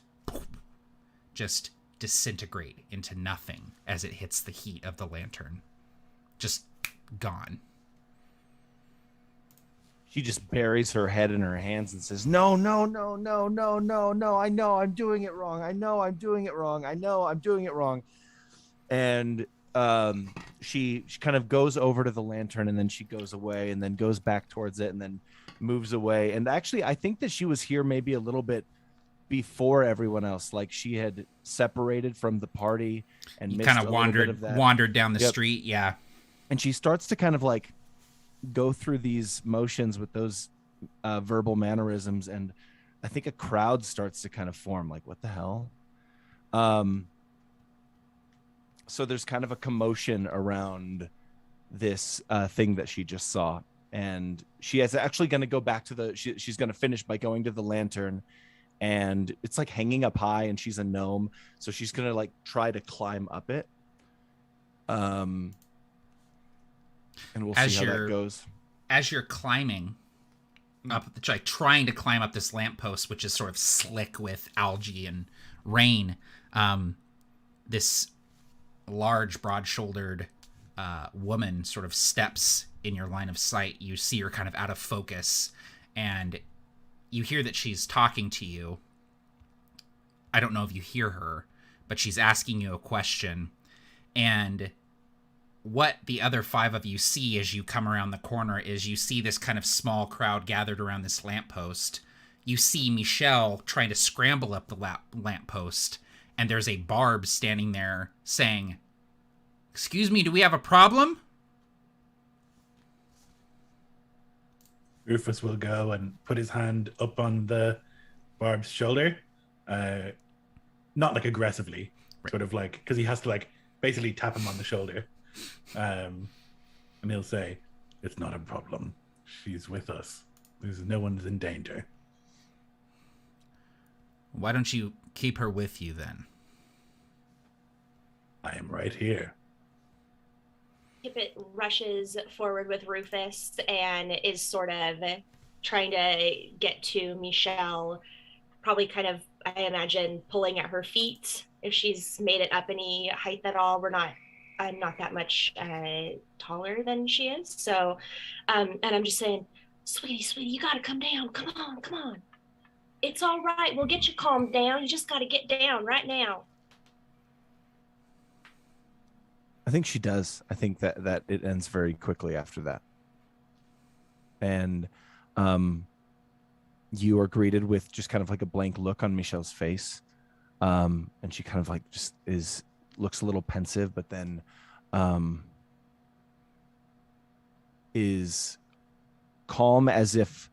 disintegrate into nothing as it hits the heat of the lantern. Just gone. She just buries her head in her hands and says, no, I know I'm doing it wrong. And she kind of goes over to the lantern, and then she goes away, and then goes back towards it, and then moves away. And actually, I think that she was here maybe a little bit before everyone else, like she had separated from the party and You missed kind a of little bit of that. wandered down the Yep. street. Yeah. And she starts to kind of like go through these motions with those verbal mannerisms, and I think a crowd starts to kind of form. Like, what the hell? So there's kind of a commotion around this thing that she just saw, and she is actually going to go back to she's going to finish by going to the lantern, and it's like hanging up high, and she's a gnome, so she's going to like try to climb up it. And we'll see how that goes. As you're climbing up, like trying to climb up this lamppost, which is sort of slick with algae and rain, this large, broad-shouldered woman sort of steps in your line of sight. You see her kind of out of focus, and you hear that she's talking to you. I don't know if you hear her, but she's asking you a question, and what the other 5 of you see as you come around the corner is you see this kind of small crowd gathered around this lamppost. You see Michele trying to scramble up the lamppost, and there's a barb standing there saying, "Excuse me, do we have a problem?" Rufus will go and put his hand up on the barb's shoulder, not like aggressively, sort of like, because he has to like basically tap him on the shoulder. And he'll say, "It's not a problem. She's with us. No one's in danger." Why don't you keep her with you then? I am right here. Tippet rushes forward with Rufus and is sort of trying to get to Michele, probably kind of, I imagine, pulling at her feet if she's made it up any height at all. I'm not that much taller than she is. So, and I'm just saying, sweetie, you got to come down. Come on. It's all right. We'll get you calmed down. You just got to get down right now. I think she does. I think that it ends very quickly after that. And you are greeted with just kind of like a blank look on Michele's face. And she kind of like just looks a little pensive, but then is calm as if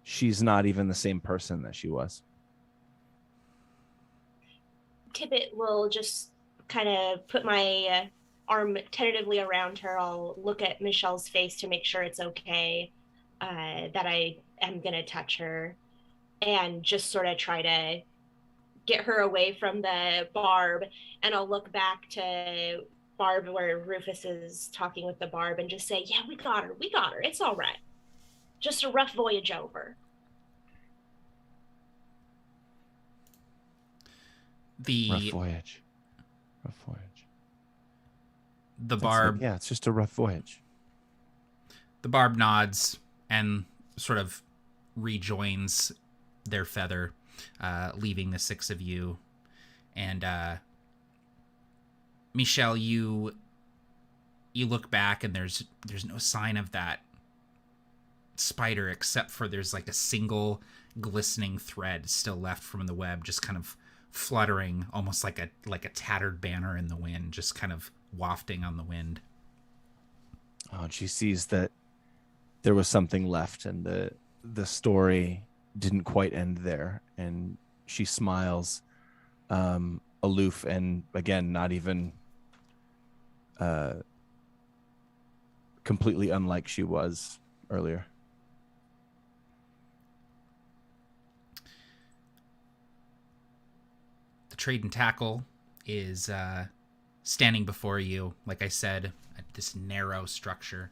she's not even the same person that she was. Tippet will just kind of put my arm tentatively around her. I'll look at Michele's face to make sure it's okay that I am going to touch her, and just sort of try to get her away from the barb. And I'll look back to Barb where Rufus is talking with the barb and just say, "Yeah, we got her. It's all right. Just a rough voyage over." Rough voyage. The barb. Yeah, it's just a rough voyage. The barb nods and sort of rejoins their feather, leaving the 6 of you. And Michele, you look back and there's no sign of that spider, except for there's like a single glistening thread still left from the web, just kind of fluttering, almost like a tattered banner in the wind, just kind of wafting on the wind. Oh, and she sees that there was something left, and the story didn't quite end there, and she smiles, aloof, and again, not even completely unlike she was earlier. The trade and tackle is standing before you, like I said, at this narrow structure.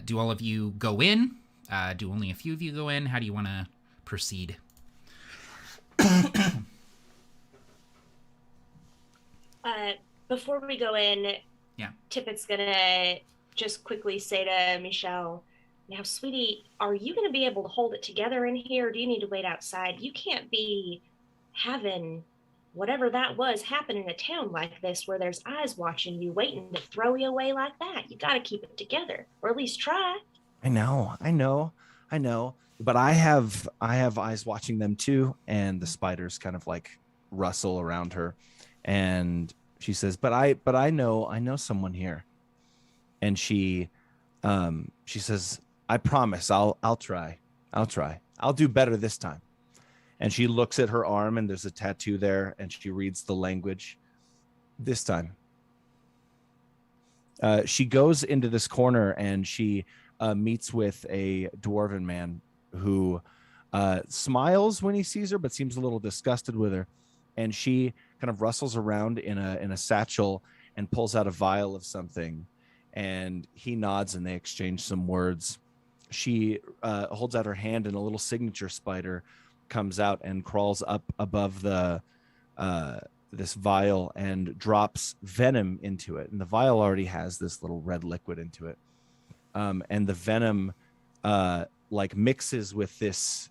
Do all of you go in? Do only a few of you go in? How do you want to proceed? Before we go in, yeah, Tippet's gonna just quickly say to Michele, "Now, sweetie, are you gonna be able to hold it together in here, or do you need to wait outside? You can't be having whatever that was happen in a town like this where there's eyes watching you, waiting to throw you away like that. You got to keep it together, or at least try." I know. but I have eyes watching them too, and the spiders kind of like rustle around her, and she says, but I know someone here. And she says, I promise I'll try. I'll do better this time. And she looks at her arm, and there's a tattoo there, and she reads the language. This time. She goes into this corner, and she meets with a dwarven man who smiles when he sees her, but seems a little disgusted with her. And she kind of rustles around in a satchel and pulls out a vial of something. And he nods, and they exchange some words. She holds out her hand, and a little signature spider comes out and crawls up above the this vial and drops venom into it. And the vial already has this little red liquid into it. And the venom like mixes with this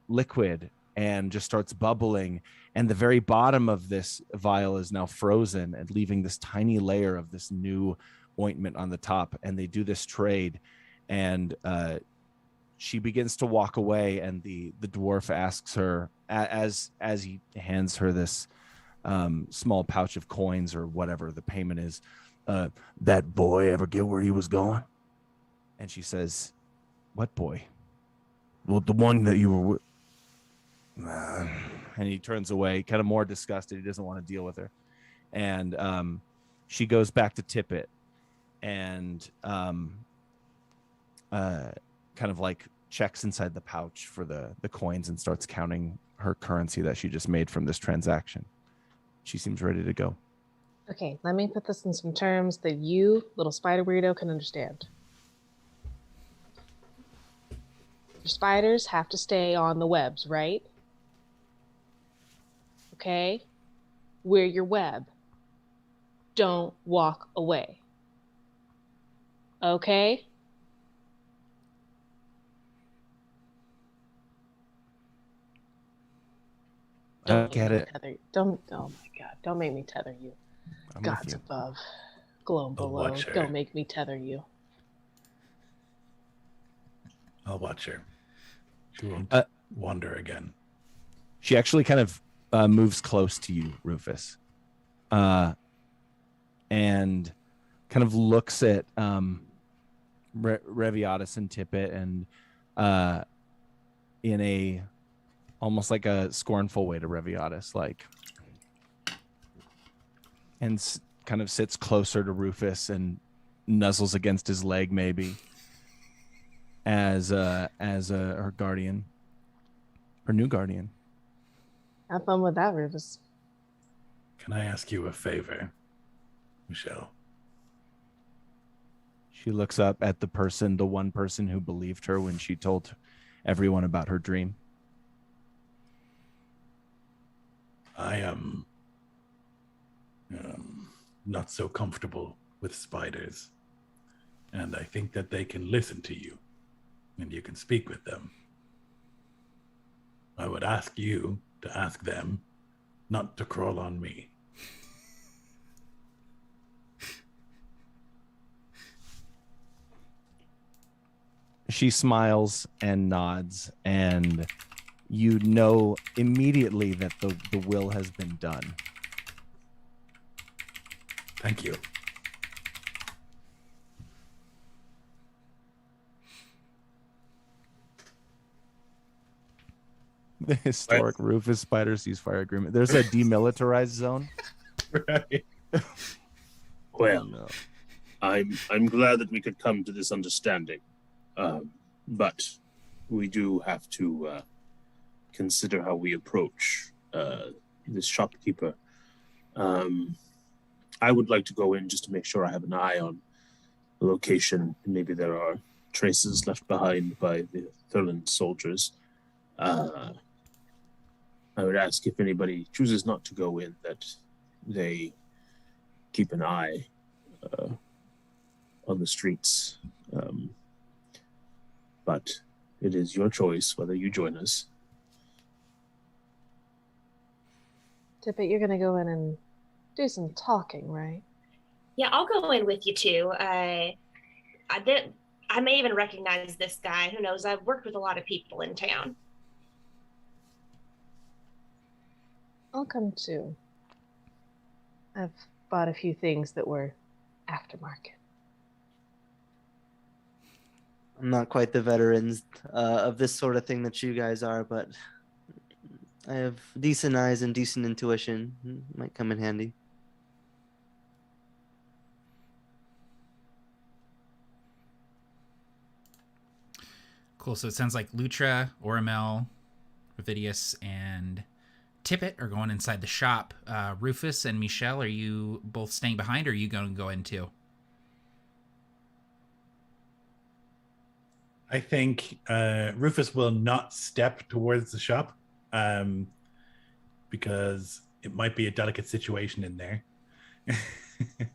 liquid and just starts bubbling. And the very bottom of this vial is now frozen and leaving this tiny layer of this new ointment on the top. And they do this trade, and she begins to walk away, and the dwarf asks her as he hands her this small pouch of coins or whatever the payment is, that boy ever get where he was going? And she says, what boy? Well, the one that you were with. And he turns away, kind of more disgusted. He doesn't want to deal with her. And she goes back to Tippet and kind of like checks inside the pouch for the coins and starts counting her currency that she just made from this transaction. She seems ready to go. Okay, let me put this in some terms that you, little spider weirdo, can understand. Your spiders have to stay on the webs, right? Okay? Wear your web. Don't walk away. Okay? I get it. Don't, oh my God, don't make me tether you. I'm Gods with you. above, Gloam below, watch her. don't make me tether you. I'll watch her. She won't wander again. She actually kind of moves close to you, Rufus, and kind of looks at Rheviadis and Tippet, and in a almost like a scornful way to Rheviadis, like, and kind of sits closer to Rufus and nuzzles against his leg, maybe, as her guardian, her new guardian. Have fun with that, Rufus. Can I ask you a favor, Michele? She looks up at the one person who believed her when she told everyone about her dream. I am not so comfortable with spiders, and I think that they can listen to you, and you can speak with them. I would ask you to ask them not to crawl on me. She smiles and nods, and you know immediately that the will has been done. Thank you. The historic Rufus Spider Ceasefire Agreement. There's a demilitarized zone. Right. Well, no. I'm glad that we could come to this understanding, but we do have to consider how we approach this shopkeeper. I would like to go in just to make sure I have an eye on the location. Maybe there are traces left behind by the Thurland soldiers. I would ask if anybody chooses not to go in, that they keep an eye on the streets. But it is your choice whether you join us. Tippet, you're going to go in and do some talking, right? Yeah, I'll go in with you too. I may even recognize this guy. Who knows? I've worked with a lot of people in town. I'll come too. I've bought a few things that were aftermarket. I'm not quite the veterans of this sort of thing that you guys are, but I have decent eyes and decent intuition. Might come in handy. Cool. So it sounds like Lutra, Oramel, Rheviadis, and Tippet are going inside the shop. Rufus and Michele, are you both staying behind, or are you going to go in too? I think Rufus will not step towards the shop because it might be a delicate situation in there. But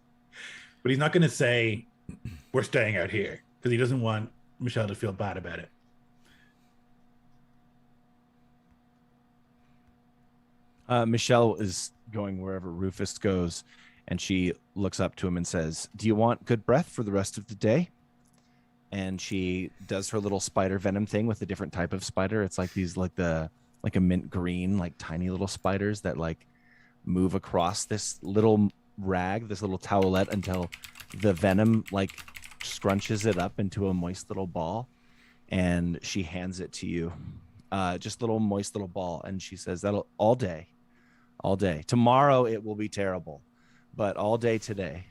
he's not going to say, we're staying out here, because he doesn't want Michele to feel bad about it. Michele is going wherever Rufus goes, and she looks up to him and says, "Do you want good breath for the rest of the day?" And she does her little spider venom thing with a different type of spider. It's like these, like a mint green, like tiny little spiders that like move across this little rag, this little towelette, until the venom like scrunches it up into a moist little ball. And she hands it to you, just little moist little ball. And she says, "That'll all day. Tomorrow it will be terrible, but all day today."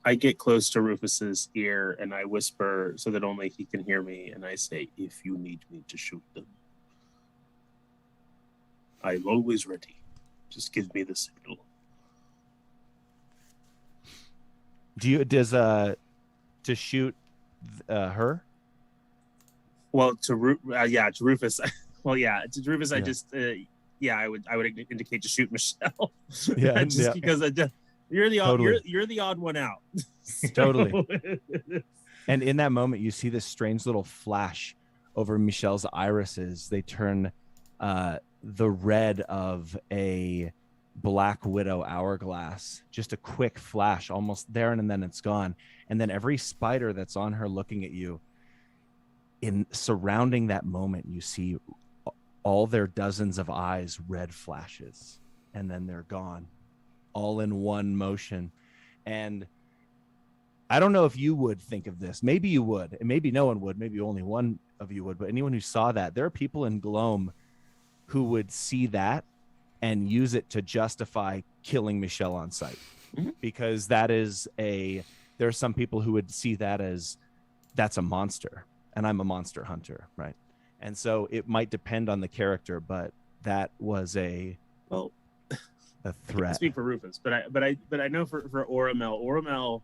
I get close to Rufus's ear and I whisper so that only he can hear me, and I say, "If you need me to shoot them, I'm always ready. Just give me the signal." To shoot her? Well, to Rufus. Well, yeah, to Rufus, I just I would indicate to shoot Michele. Yeah, just because you're the Totally. you're the odd one out. Totally. And in that moment, you see this strange little flash over Michelle's irises. They turn the red of a Black Widow hourglass. Just a quick flash, almost there, and then it's gone. And then every spider that's on her looking at you, in surrounding that moment, you see all their dozens of eyes, red flashes, and then they're gone, all in one motion. And I don't know if you would think of this. Maybe you would, and maybe no one would. Maybe only one of you would. But anyone who saw that, there are people in Gloam who would see that and use it to justify killing Michele on sight, because that is there are some people who would see that as that's a monster, and I'm a monster hunter, right? And so it might depend on the character, but that was a threat. I speak for Rufus, but I know for Oramel,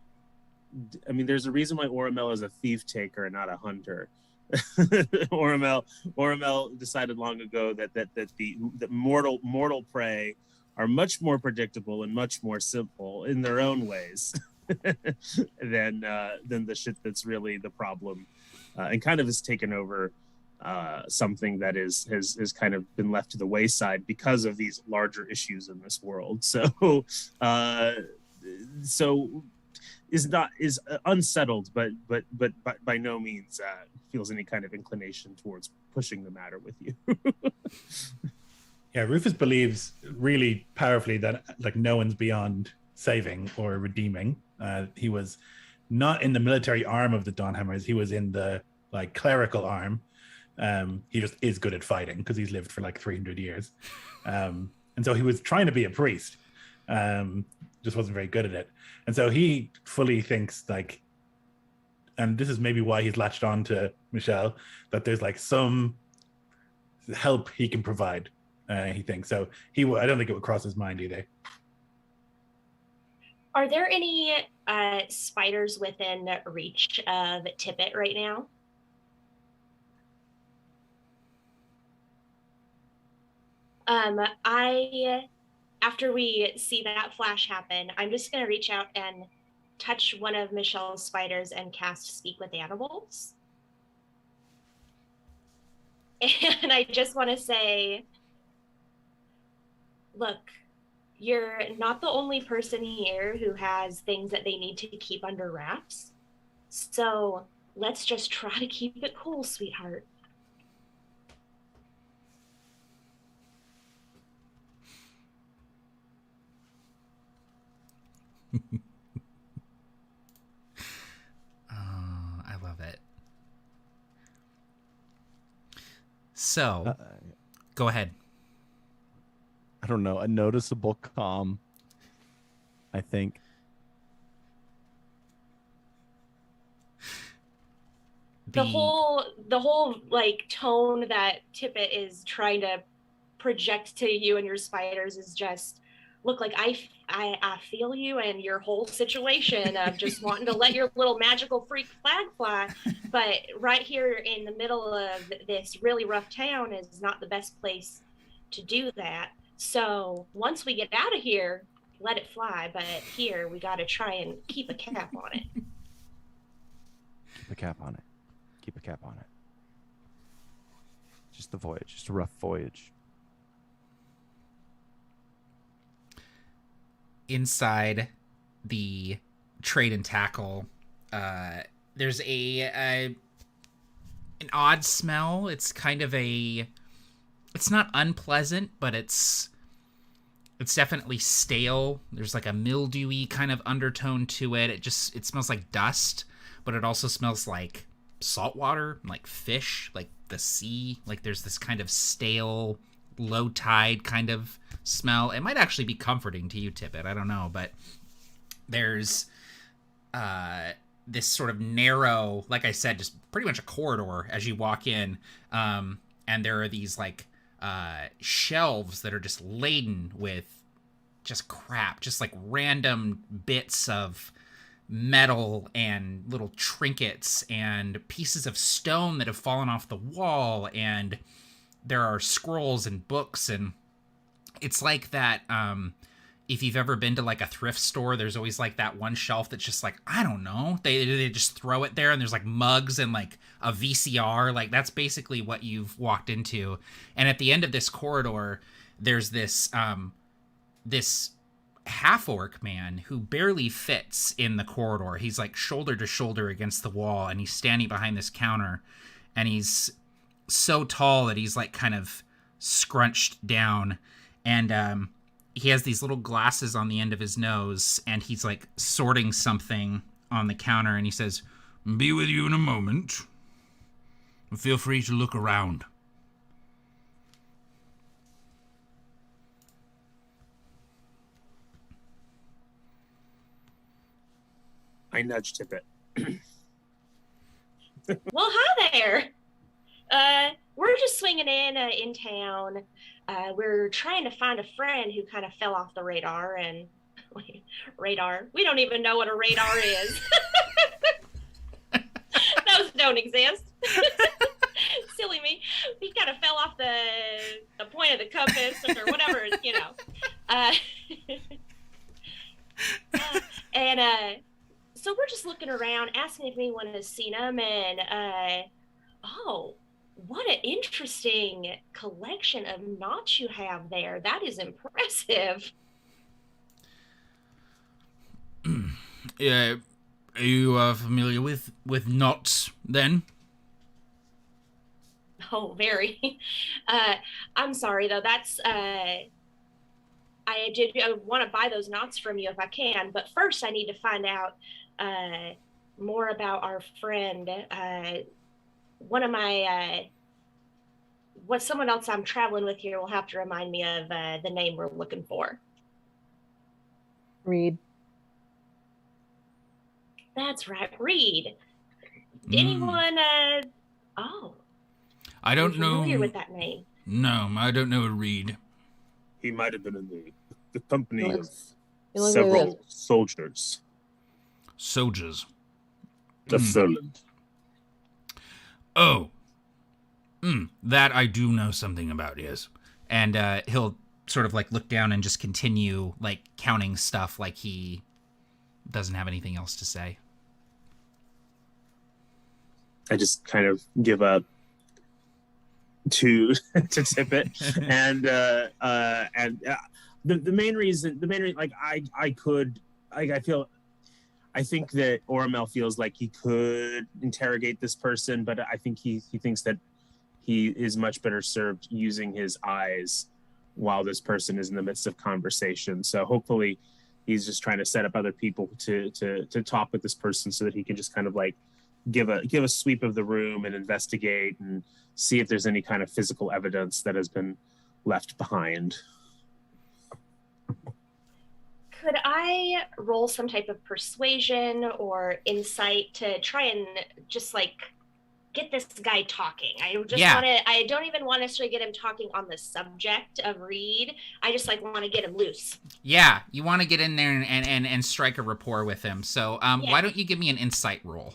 I mean, there's a reason why Oramel is a thief taker and not a hunter. Oramel decided long ago that the mortal prey are much more predictable and much more simple in their own ways than the shit that's really the problem, and kind of has taken over something that has kind of been left to the wayside because of these larger issues in this world. So is unsettled, but by no means feels any kind of inclination towards pushing the matter with you. Yeah, Rufus believes really powerfully that like no one's beyond saving or redeeming. He was not in the military arm of the Dawnhammers. He was in the like clerical arm. He just is good at fighting because he's lived for like 300 years. And so he was trying to be a priest, just wasn't very good at it. And so he fully thinks like, and this is maybe why he's latched on to Michele, that there's like some help he can provide. He thinks so. I don't think it would cross his mind either. Are there any spiders within reach of Tippet right now? After we see that flash happen, I'm just going to reach out and touch one of Michele's spiders and cast Speak with Animals. And I just want to say, look, you're not the only person here who has things that they need to keep under wraps. So let's just try to keep it cool, sweetheart. I love it. So, go ahead. I don't know, a noticeable calm, I think. The whole like tone that Tippet is trying to project to you and your spiders is just, look, like I feel you and your whole situation of just wanting to let your little magical freak flag fly, but right here in the middle of this really rough town is not the best place to do that. So once we get out of here, let it fly, but here we got to try and keep a cap on it. Keep a cap on it. Keep a cap on it. Just the voyage, just a rough voyage. Inside the trade and tackle, there's an odd smell. It's kind of it's not unpleasant, but it's definitely stale. There's like a mildewy kind of undertone to it. It smells like dust, but it also smells like salt water, like fish, like the sea. Like there's this kind of stale, low tide kind of smell. It might actually be comforting to you, Tippet. I don't know, but there's this sort of narrow, like I said, just pretty much a corridor as you walk in, and there are these like shelves that are just laden with just crap, just like random bits of metal and little trinkets and pieces of stone that have fallen off the wall, and there are scrolls and books, and it's like that if you've ever been to like a thrift store, there's always like that one shelf that's just like, I don't know, they just throw it there, and there's like mugs and like a VCR. Like that's basically what you've walked into. And at the end of this corridor, there's this this half-orc man who barely fits in the corridor. He's like shoulder to shoulder against the wall, and he's standing behind this counter, and he's so tall that he's like kind of scrunched down, and he has these little glasses on the end of his nose, and he's like sorting something on the counter, and he says, "Be with you in a moment. Feel free to look around." I nudge Tippet. Well, hi there. We're just swinging in town. We're trying to find a friend who kind of fell off the radar, and radar. We don't even know what a radar is. Those don't exist. Silly me. He kind of fell off the point of the compass or whatever, you know. So we're just looking around, asking if anyone has seen him, and oh, what an interesting collection of knots you have there. That is impressive. Are you familiar with knots, then? Oh, very. I'm sorry, though. That's... I want to buy those knots from you if I can, but first I need to find out more about our friend. One of my... someone else I'm traveling with here will have to remind me of the name we're looking for. Reed. That's right, Reed. Anyone? I don't know. Familiar with that name? No, I don't know a Reed. He might have been in the company of looks several like soldiers Soldiers. of Thurland. Oh. That I do know something about, yes. And he'll sort of like look down and just continue like counting stuff like he doesn't have anything else to say. I just kind of give up to Tippet, and the main reason, like I I think that Oramel feels like he could interrogate this person, but I think he thinks that he is much better served using his eyes while this person is in the midst of conversation. So hopefully he's just trying to set up other people to talk with this person so that he can just kind of like give a sweep of the room and investigate and see if there's any kind of physical evidence that has been left behind. Could I roll some type of persuasion or insight to try and just like get this guy talking? I don't even want to necessarily get him talking on the subject of Reed. I just like want to get him loose. Yeah, you want to get in there and strike a rapport with him. So why don't you give me an insight roll?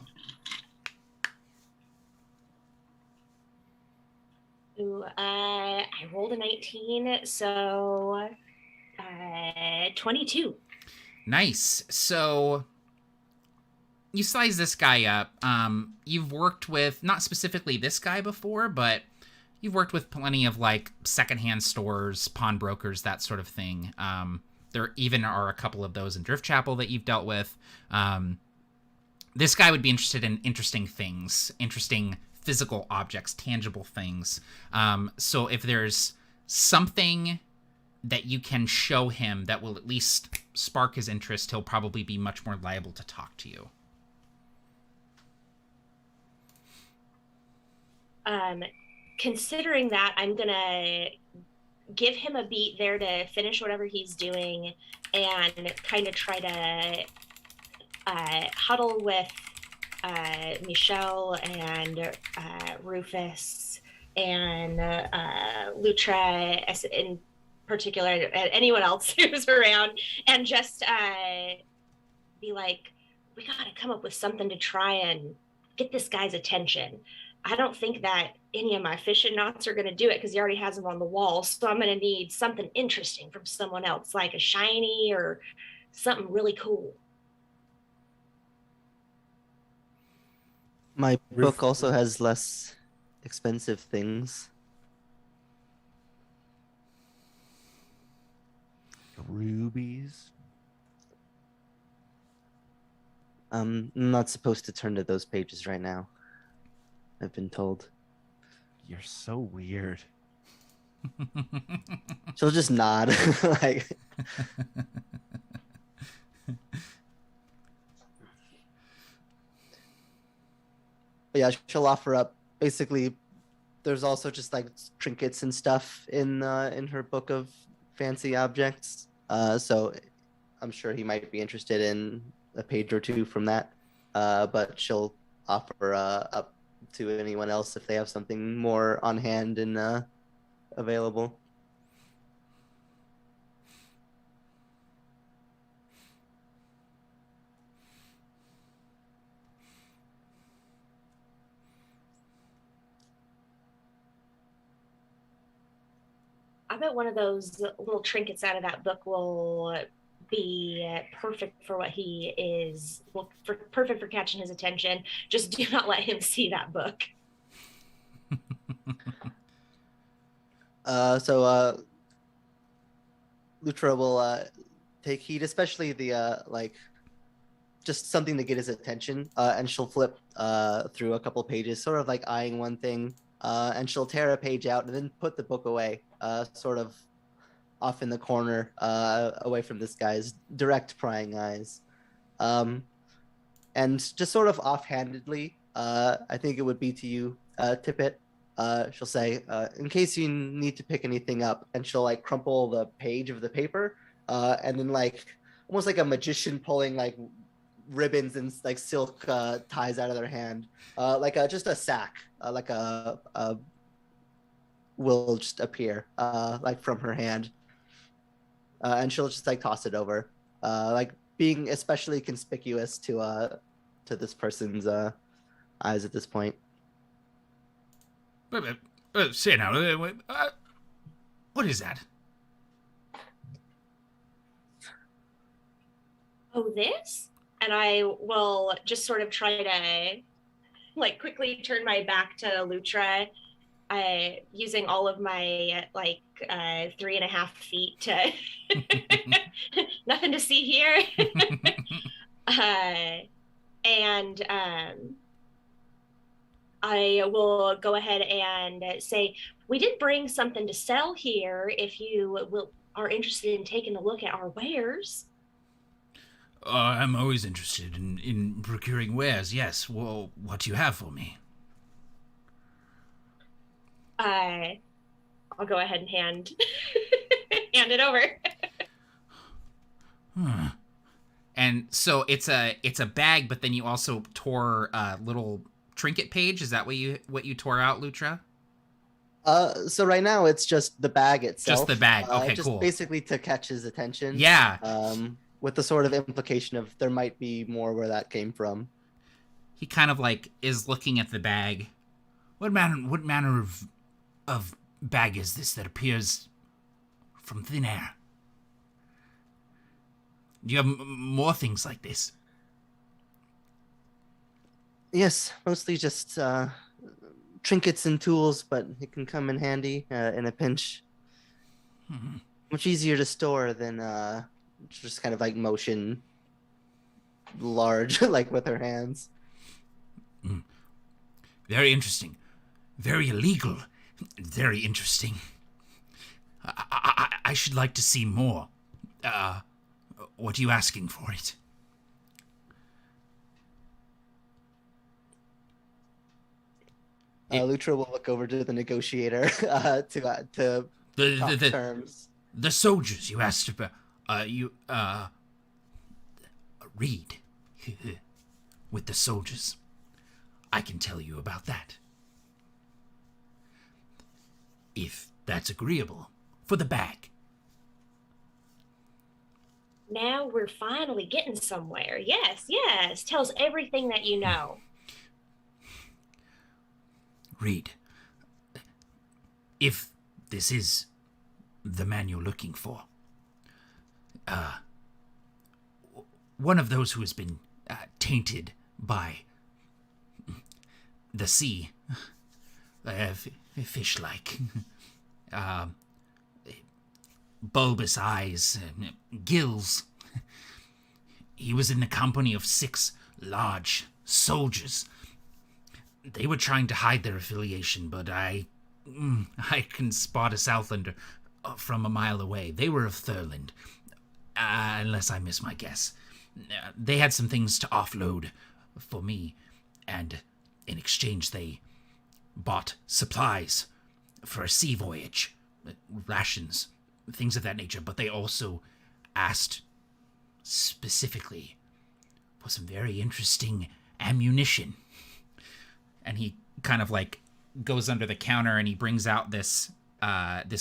Ooh, I rolled a 19, so 22. Nice. So you size this guy up. You've worked with, not specifically this guy before, but you've worked with plenty of like secondhand stores, pawnbrokers, that sort of thing. There even are a couple of those in Driftchapel that you've dealt with. This guy would be interested in interesting things, interesting physical objects, tangible things. So if there's something that you can show him that will at least spark his interest, he'll probably be much more liable to talk to you. Considering that, I'm gonna give him a beat there to finish whatever he's doing and kind of try to huddle with Michele and Rufus and Lutra in particular, anyone else who's around, and just be like, we gotta come up with something to try and get this guy's attention. I don't think that any of my fishing knots are going to do it because he already has them on the wall. So I'm going to need something interesting from someone else, like a shiny or something really cool. My book also has less expensive things. Rubies. I'm not supposed to turn to those pages right now, I've been told. You're so weird. She'll just nod. Like, but yeah, she'll offer up. Basically, there's also just like trinkets and stuff in her book of fancy objects. So I'm sure he might be interested in a page or two from that. But she'll offer up to anyone else if they have something more on hand and available. I bet one of those little trinkets out of that book will be perfect for what he is, perfect for catching his attention. Just do not let him see that book. So Lutra will take heed, especially the like just something to get his attention, and she'll flip through a couple pages, sort of like eyeing one thing, and she'll tear a page out and then put the book away, sort of off in the corner, away from this guy's direct prying eyes. And just sort of offhandedly, I think it would be to you, Tippet. She'll say, in case you need to pick anything up, and she'll like crumple the page of the paper, and then like almost like a magician pulling like ribbons and like silk ties out of their hand, like just a sack, like a will just appear like from her hand, and she'll just like toss it over, like being especially conspicuous to this person's eyes at this point. Say now, what is that? Oh, this? And I will just sort of try to like quickly turn my back to Lutra, using all of my like 3.5 feet to nothing to see here. And I will go ahead and say, we did bring something to sell here if you are interested in taking a look at our wares. I'm always interested in procuring wares, yes. Well, what do you have for me? I'll go ahead and hand it over. And so it's a bag, but then you also tore a little trinket page. Is that what you tore out, Lutra? So right now it's just the bag itself. Just the bag. Okay, just cool. Basically to catch his attention. Yeah. With the sort of implication of there might be more where that came from. He kind of like is looking at the bag. What manner of bag is this that appears from thin air? Do you have more things like this? Yes, mostly just trinkets and tools, but it can come in handy in a pinch. Much easier to store than just kind of like motion large, like with her hands. Very interesting. Very illegal. Very interesting. I should like to see more. What are you asking for it? Lutra will look over to the negotiator to talk terms. The soldiers you asked about. Read. With the soldiers. I can tell you about that. If that's agreeable. For the bag. Now we're finally getting somewhere. Yes. Tell us everything that you know. Read. If this is the man you're looking for, one of those who has been tainted by the sea, fish-like, bulbous eyes, gills. He was in the company of 6 large soldiers. They were trying to hide their affiliation, but I can spot a Southlander from a mile away. They were of Thurland, unless I miss my guess. They had some things to offload for me, and in exchange they bought supplies for a sea voyage, rations, things of that nature, but they also asked specifically for some very interesting ammunition. And he kind of like goes under the counter and he brings out this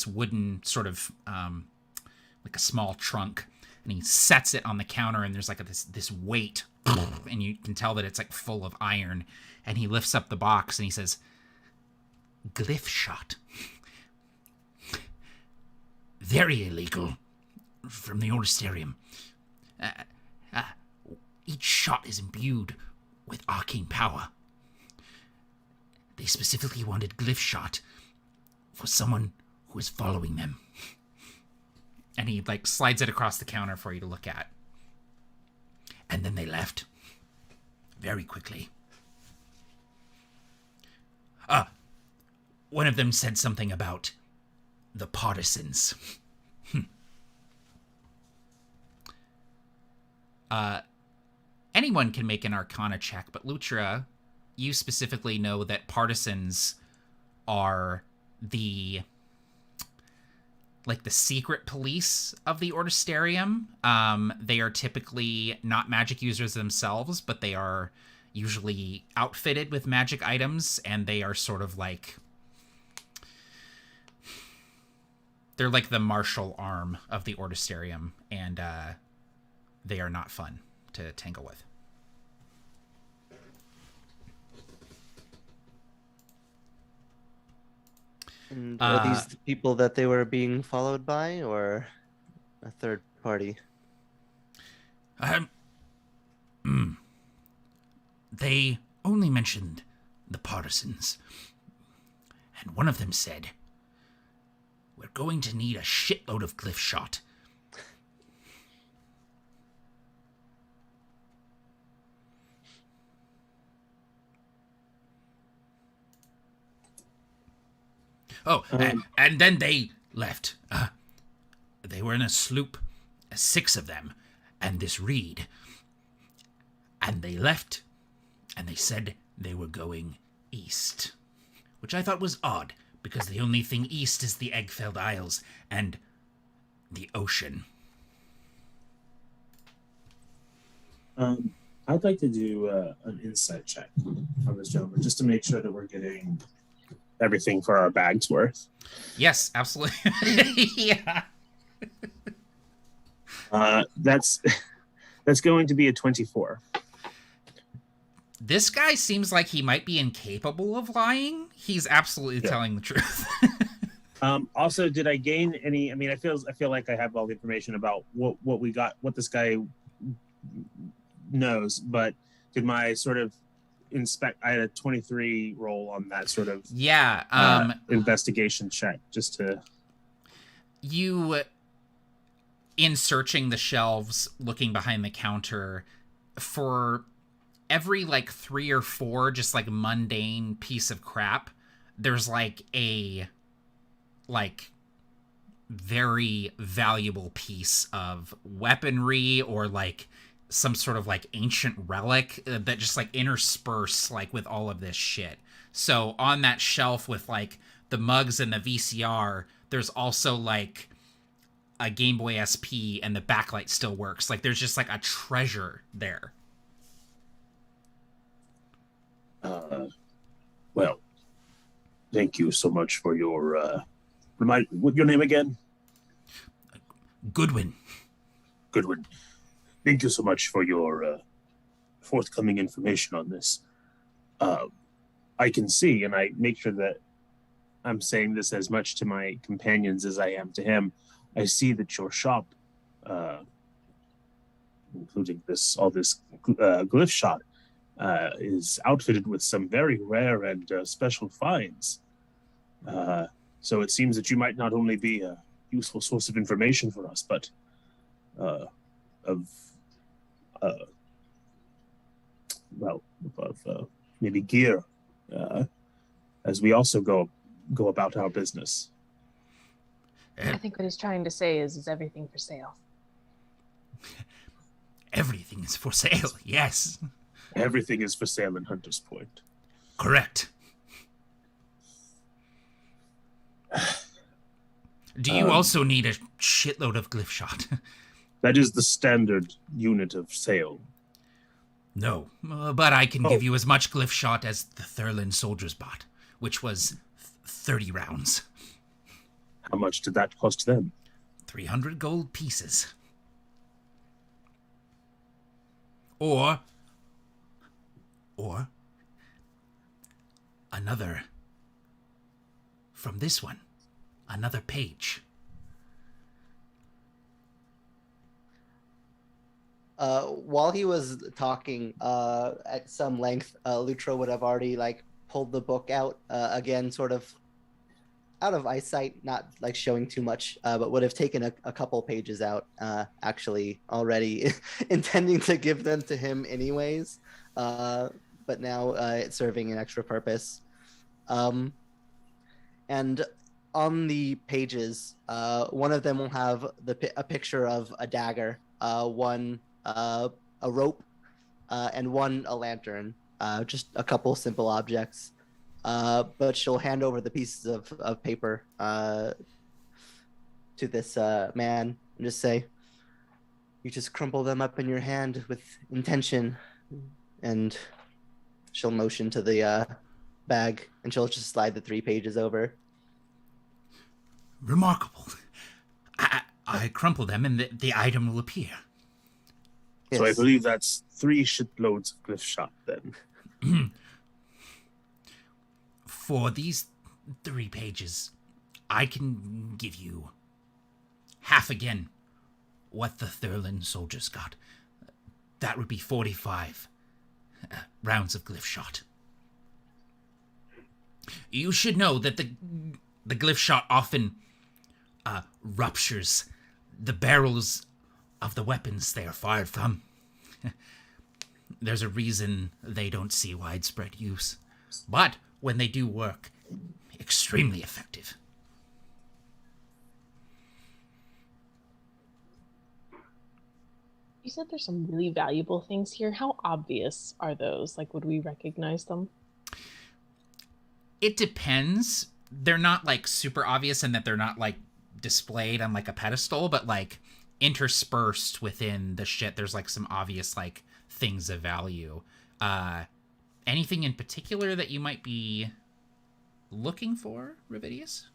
wooden sort of like a small trunk, and he sets it on the counter, and there's like this weight, and you can tell that it's like full of iron. And he lifts up the box and he says, "Glyph shot. Very illegal from the Orstarium. Each shot is imbued with arcane power. They specifically wanted glyph shot for someone who is following them." And he like slides it across the counter for you to look at. And then they left very quickly. One of them said something about the partisans. Anyone can make an Arcana check, but Lutra, you specifically know that partisans are the secret police of the Orstarium. They are typically not magic users themselves, but they are usually outfitted with magic items, and they are sort of like... They're like the martial arm of the Orstarium, and they are not fun to tangle with. And are these the people that they were being followed by, or a third party? They only mentioned the partisans. And one of them said, "We're going to need a shitload of glyph shot." Oh, and then they left. They were in a sloop, 6 of them, and this reed. And they left, and they said they were going east, which I thought was odd, because the only thing east is the Eggfeld Isles and the ocean. I'd like to do an insight check on this gentleman, just to make sure that we're getting everything for our bag's worth. Yes, absolutely. Yeah. That's going to be a 24. This guy seems like he might be incapable of lying. He's absolutely telling the truth. Also, did I gain any? I mean, I feel like I have all the information about what we got, what this guy knows, but did my sort of I had a 23 roll on that sort of investigation check, just to you, in searching the shelves, looking behind the counter, for every like 3 or 4 just like mundane piece of crap, there's like a very valuable piece of weaponry or like some sort of like ancient relic that just like intersperse like with all of this shit. So on that shelf with like the mugs and the VCR, there's also like a Game Boy SP and the backlight still works. Like there's just like a treasure there. Well, thank you so much for your what your name again? Goodwin. Thank you so much for your forthcoming information on this. I can see, and I make sure that I'm saying this as much to my companions as I am to him. I see that your shop, including all this glyph shot, is outfitted with some very rare and special finds. So it seems that you might not only be a useful source of information for us, but of maybe gear, as we also go about our business. I think what he's trying to say is everything for sale? Everything is for sale, yes. Everything is for sale in Hunter's Point. Correct. Do you also need a shitload of glyph shot? That is the standard unit of sale. No, but I can give you as much glyph shot as the Thurlin soldiers bought, which was 30 rounds. How much did that cost them? 300 gold pieces. Or another from this one. Another page. While he was talking at some length, Lutra would have already like pulled the book out again, sort of out of eyesight, not like showing too much, but would have taken a couple pages out actually already, intending to give them to him anyways. But now it's serving an extra purpose. And on the pages, one of them will have a picture of a dagger, one a rope, and one a lantern. Just a couple simple objects. But she'll hand over the pieces of paper to this man and just say, "You just crumple them up in your hand with intention," and she'll motion to the bag, and she'll just slide the 3 pages over. Remarkable. I crumple them and the item will appear. Yes. So I believe that's 3 shitloads of glyph shot then. For these 3 pages, I can give you half again what the Thurlin soldiers got. That would be 45 rounds of glyph shot. You should know that the glyph shot often ruptures the barrels of the weapons they are fired from. There's a reason they don't see widespread use. But when they do work extremely effective. You said there's some really valuable things here. How obvious are those? Like, would we recognize them? It depends. They're not like super obvious in that they're not like displayed on like a pedestal, but like interspersed within the shit, there's like some obvious like things of value. Anything in particular that you might be looking for, Rheviadis?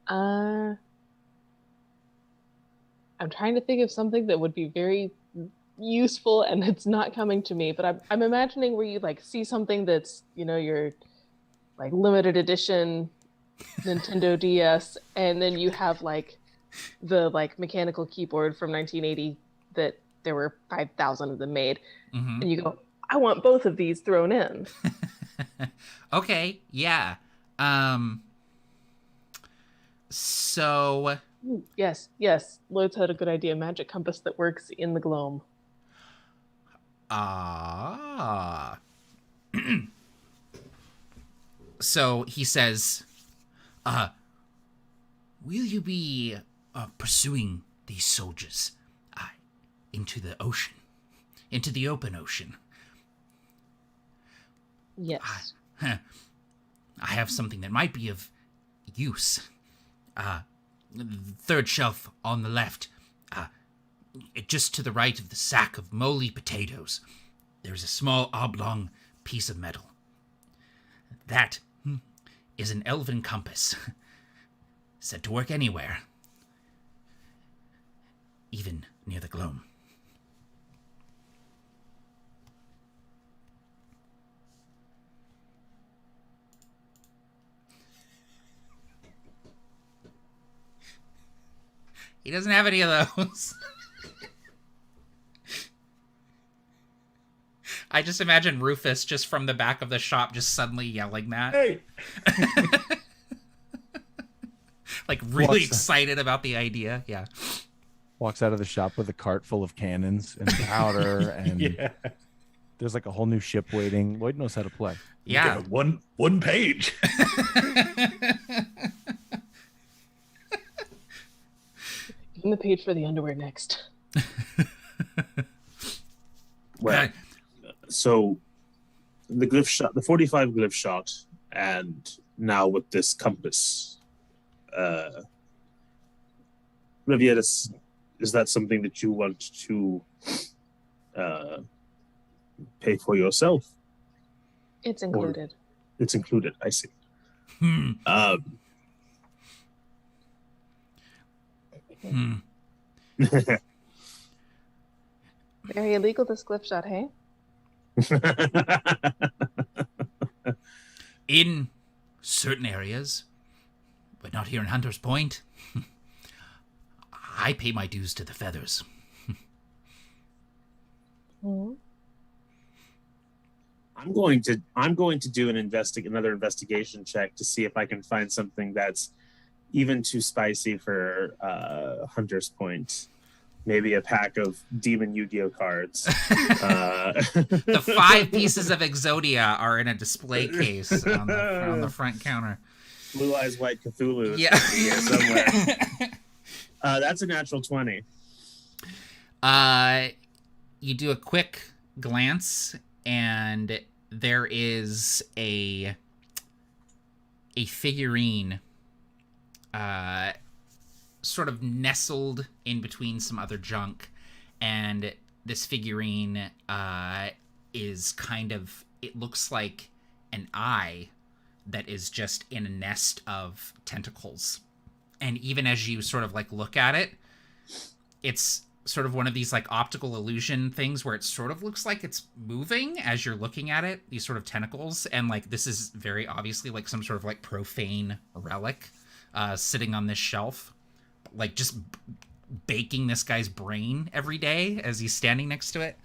I'm trying to think of something that would be very useful, and it's not coming to me. But I'm imagining where you like see something that's, you know, your like limited edition Nintendo DS, and then you have like the like mechanical keyboard from 1980 that there were 5,000 of them made, and you go, I want both of these thrown in. Okay, yeah. So Yes, Lloyd's had a good idea. Magic compass that works in the Gloam. So he says, will you be pursuing these soldiers into the ocean, into the open ocean? Yes. I have something that might be of use. Third shelf on the left, just to the right of the sack of moly potatoes, there's a small oblong piece of metal. That is an elven compass, said to work anywhere, even near the Gloam. He doesn't have any of those. I just imagine Rufus just from the back of the shop just suddenly yelling that. Hey! Like really excited about the idea. Yeah. Walks out of the shop with a cart full of cannons and powder, and Yeah. there's like a whole new ship waiting. Lloyd knows how to play. Yeah. Get one page. Give him the page for the underwear next. Well, so the glyph shot, the 45 glyph shot, and now with this compass, Rheviadis, is that something that you want to pay for yourself? It's included. It's included. I see. Very illegal, this glyph shot, hey? In certain areas, but not here in Hunter's Point. I pay my dues to the feathers. Mm-hmm. I'm going to do another investigation check to see if I can find something that's even too spicy for Hunter's Point. Maybe a pack of Demon Yu-Gi-Oh cards. The 5 pieces of Exodia are in a display case on the front counter. Blue Eyes White Cthulhu. Yeah. Here somewhere. That's a natural 20. You do a quick glance, and there is a figurine sort of nestled in between some other junk, and this figurine is kind of, it looks like an eye that is just in a nest of tentacles. And even as you sort of like look at it, it's sort of one of these like optical illusion things where it sort of looks like it's moving as you're looking at it, these sort of tentacles. And like this is very obviously like some sort of like profane relic sitting on this shelf, like just baking this guy's brain every day as he's standing next to it.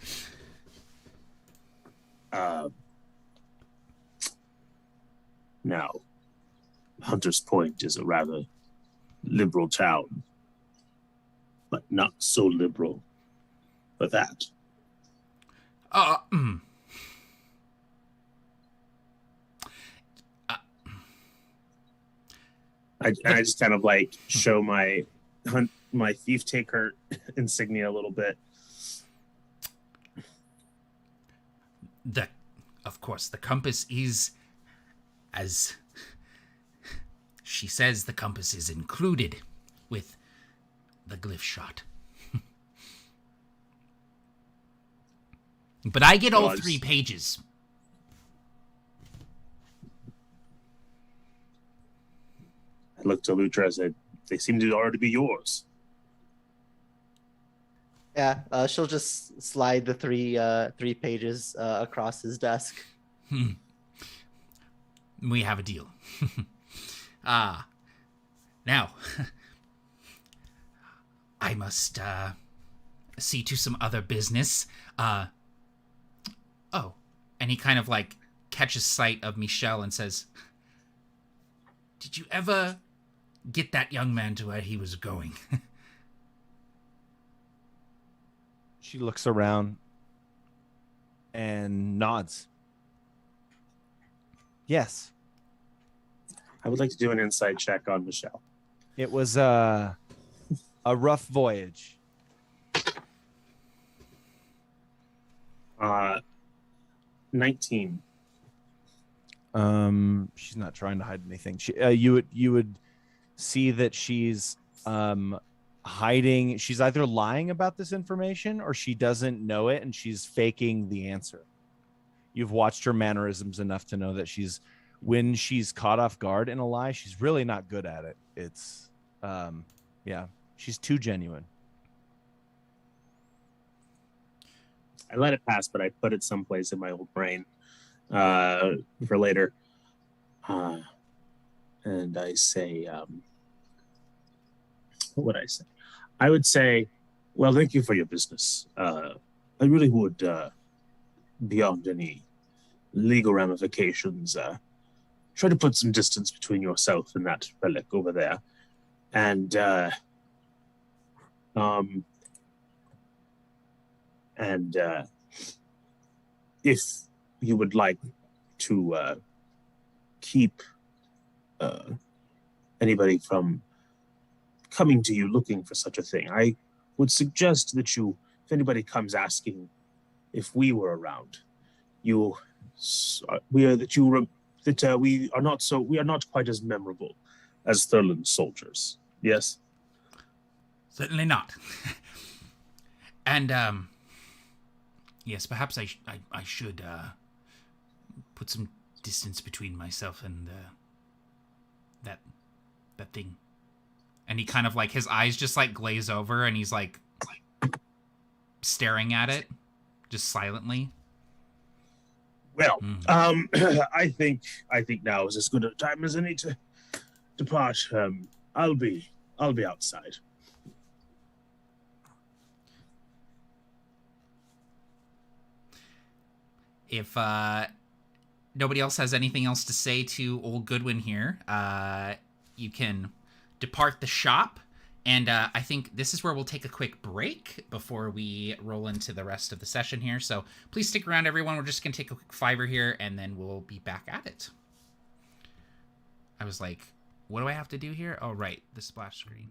Now, Hunter's Point is a rather liberal town, but not so liberal for that. I just kind of like show my Thief-Taker insignia a little bit. Of course, the compass is, as she says, the compass is included with the glyph shot. But I get all 3 pages. I looked to Lutra and said, they seem to already be yours. Yeah, she'll just slide the 3 pages across his desk. We have a deal. Now, I must see to some other business. Oh, and he kind of like catches sight of Michele and says, "Did you ever get that young man to where he was going?" She looks around and nods. Yes. I would like to do an insight check on Michele. It was a rough voyage. 19. She's not trying to hide anything. You would see that she's hiding. She's either lying about this information or she doesn't know it and she's faking the answer. You've watched her mannerisms enough to know that when she's caught off guard in a lie, she's really not good at it. It's she's too genuine. I let it pass, but I put it someplace in my old brain for later. And I say, what would I say? I would say, well, thank you for your business. I really would, beyond any legal ramifications, try to put some distance between yourself and that relic over there. And if you would like to keep anybody from coming to you looking for such a thing, I would suggest that if anybody comes asking if we were around, we are not quite as memorable as Thurland's soldiers. Yes? Certainly not. And, yes, perhaps I should put some distance between myself and that thing. And he kind of like, his eyes just like glaze over and he's like staring at it just silently. Well, I think now is as good a time as any to depart. I'll be outside. If nobody else has anything else to say to old Goodwin here, you can depart the shop. And I think this is where we'll take a quick break before we roll into the rest of the session here. So please stick around, everyone. We're just going to take a quick fiver here, and then we'll be back at it. I was like, what do I have to do here? Oh, right, the splash screen.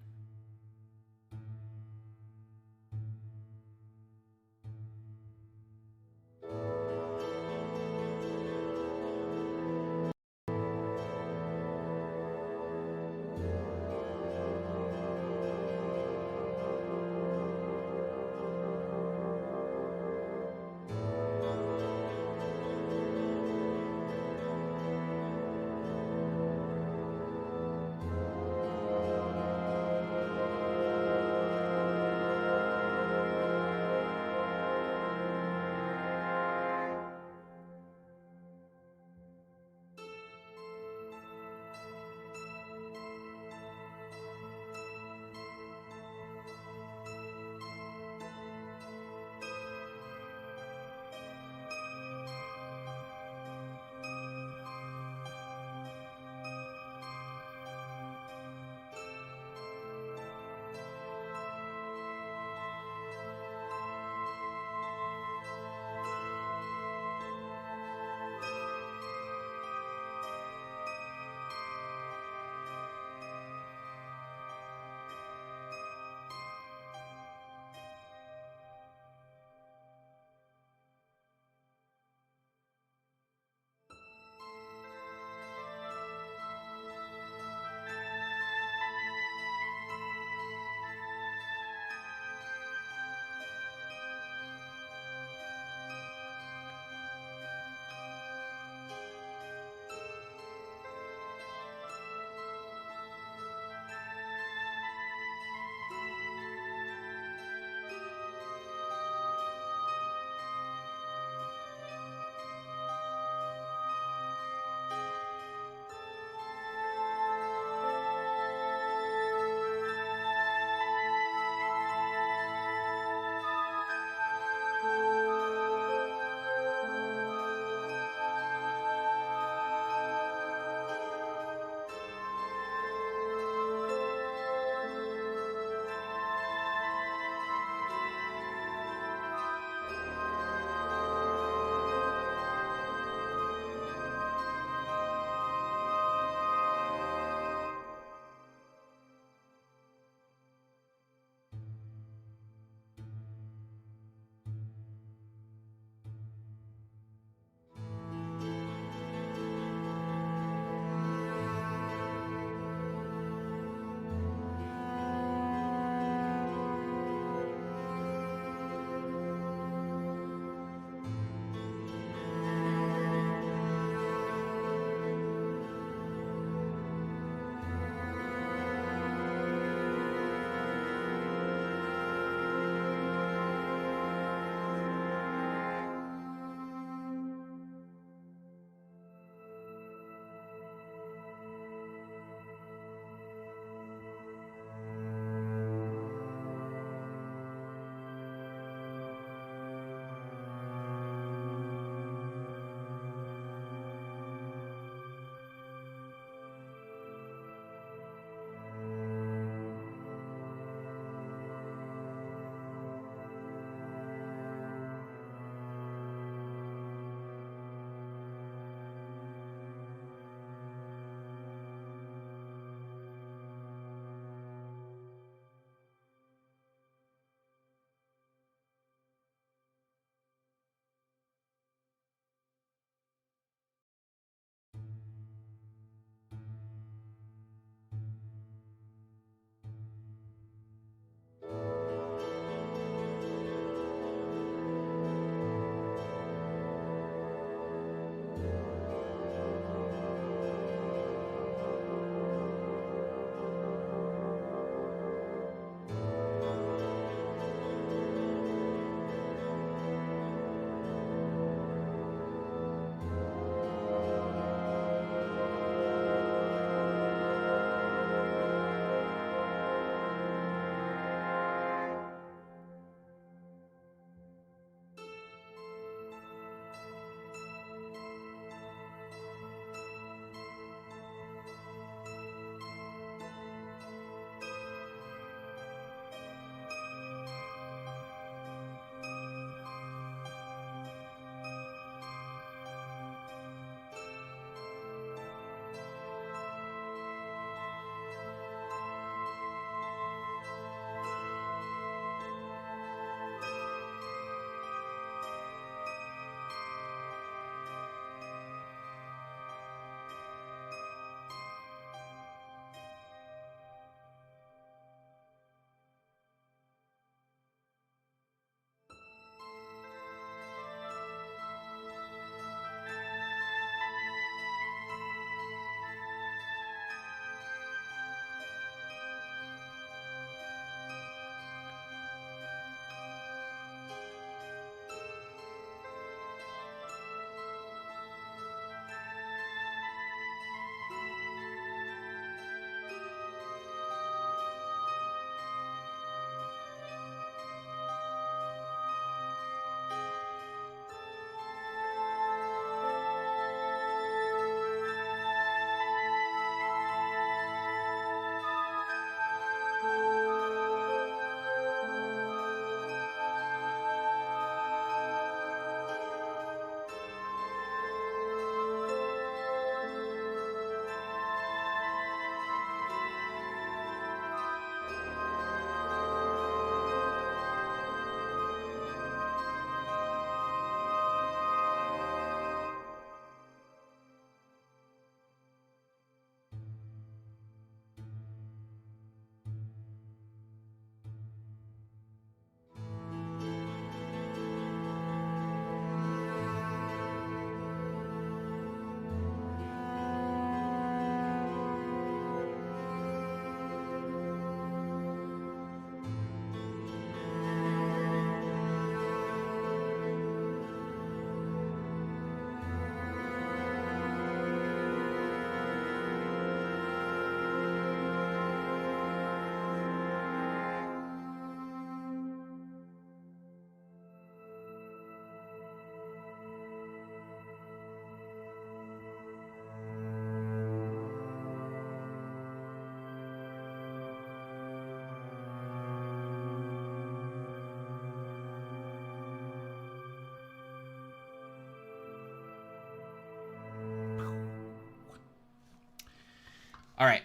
All right.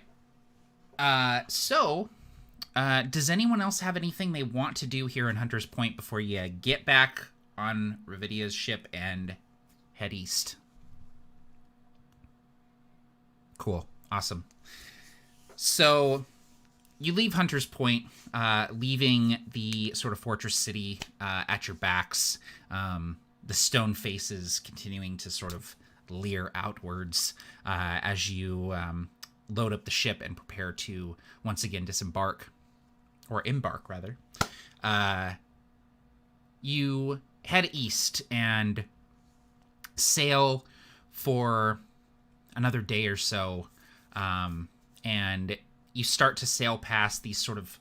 So, does anyone else have anything they want to do here in Hunter's Point before you get back on Rheviadis' ship and head east? Cool. Awesome. So, you leave Hunter's Point, leaving the sort of fortress city at your backs. The stone faces continuing to sort of leer outwards as you load up the ship and prepare to once again disembark, or embark rather. You head east and sail for another day or so, and you start to sail past these sort of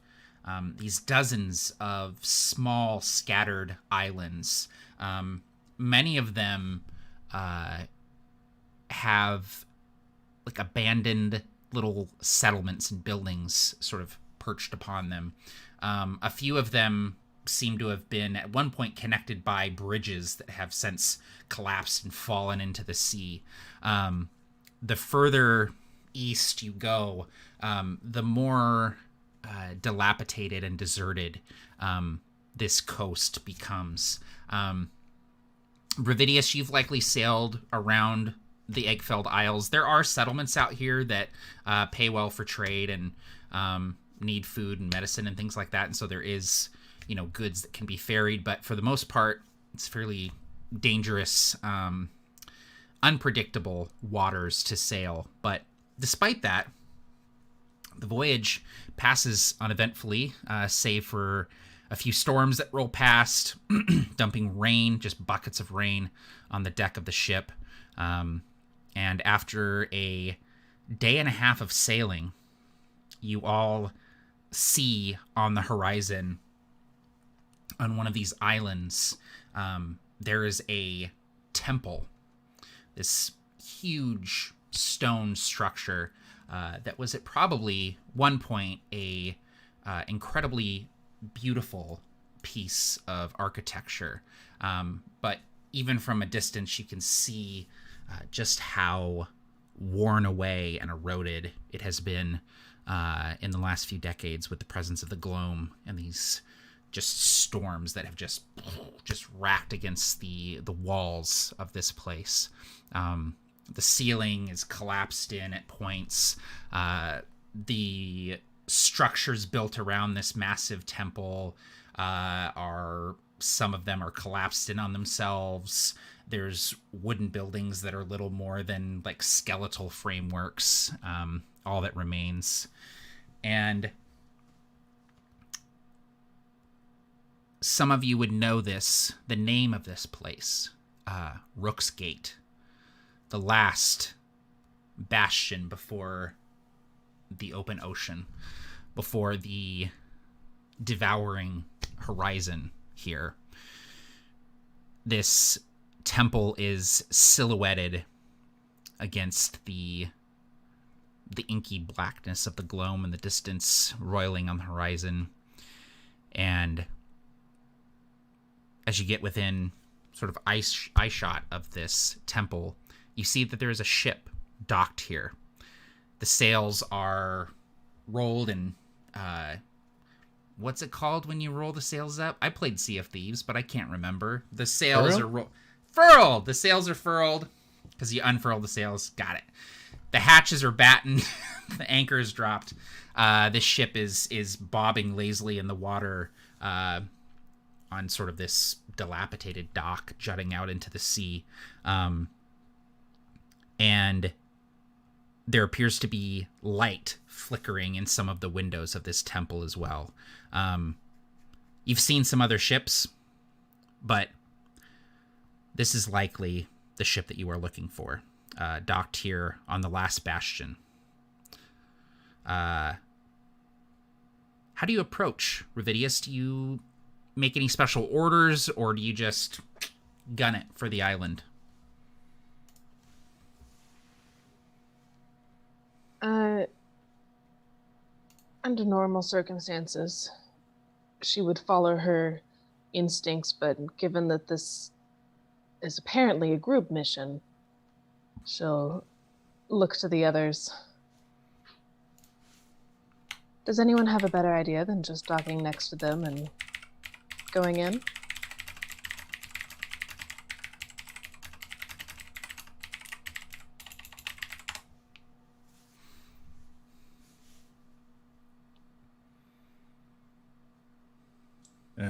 these dozens of small scattered islands. Many of them have like abandoned little settlements and buildings sort of perched upon them. A few of them seem to have been at one point connected by bridges that have since collapsed and fallen into the sea. The further east you go, the more dilapidated and deserted this coast becomes. Rheviadis, you've likely sailed around the Eggfeld Isles. There are settlements out here that pay well for trade and need food and medicine and things like that, and so there is, goods that can be ferried, but for the most part, it's fairly dangerous, unpredictable waters to sail. But despite that, the voyage passes uneventfully, save for a few storms that roll past, dumping rain, just buckets of rain on the deck of the ship. And after a day and a half of sailing, you all see on the horizon, on one of these islands, there is a temple, this huge stone structure that was at probably one point a incredibly beautiful piece of architecture. But even from a distance, you can see just how worn away and eroded it has been in the last few decades with the presence of the Gloam and these just storms that have just racked against the walls of this place. The ceiling is collapsed in at points. The structures built around this massive temple some of them are collapsed in on themselves. There's wooden buildings that are little more than like skeletal frameworks, all that remains. And some of you would know the name of this place, Rook's Gate, the last bastion before the open ocean, before the devouring horizon here. This temple is silhouetted against the inky blackness of the gloam in the distance, roiling on the horizon. And as you get within sort of eye shot of this temple, you see that there is a ship docked here. The sails are rolled and what's it called when you roll the sails up? I played Sea of Thieves, but I can't remember. The sails are furled. The sails are furled because you unfurl the sails. Got it. The hatches are battened. The anchor is dropped. This ship is bobbing lazily in the water on sort of this dilapidated dock jutting out into the sea. And there appears to be light flickering in some of the windows of this temple as well. You've seen some other ships, but this is likely the ship that you are looking for, docked here on the last bastion. How do you approach Rheviadis? Do you make any special orders, or do you just gun it for the island? Under normal circumstances, she would follow her instincts, but given that this is apparently a group mission, she'll look to the others. Does anyone have a better idea than just docking next to them and going in?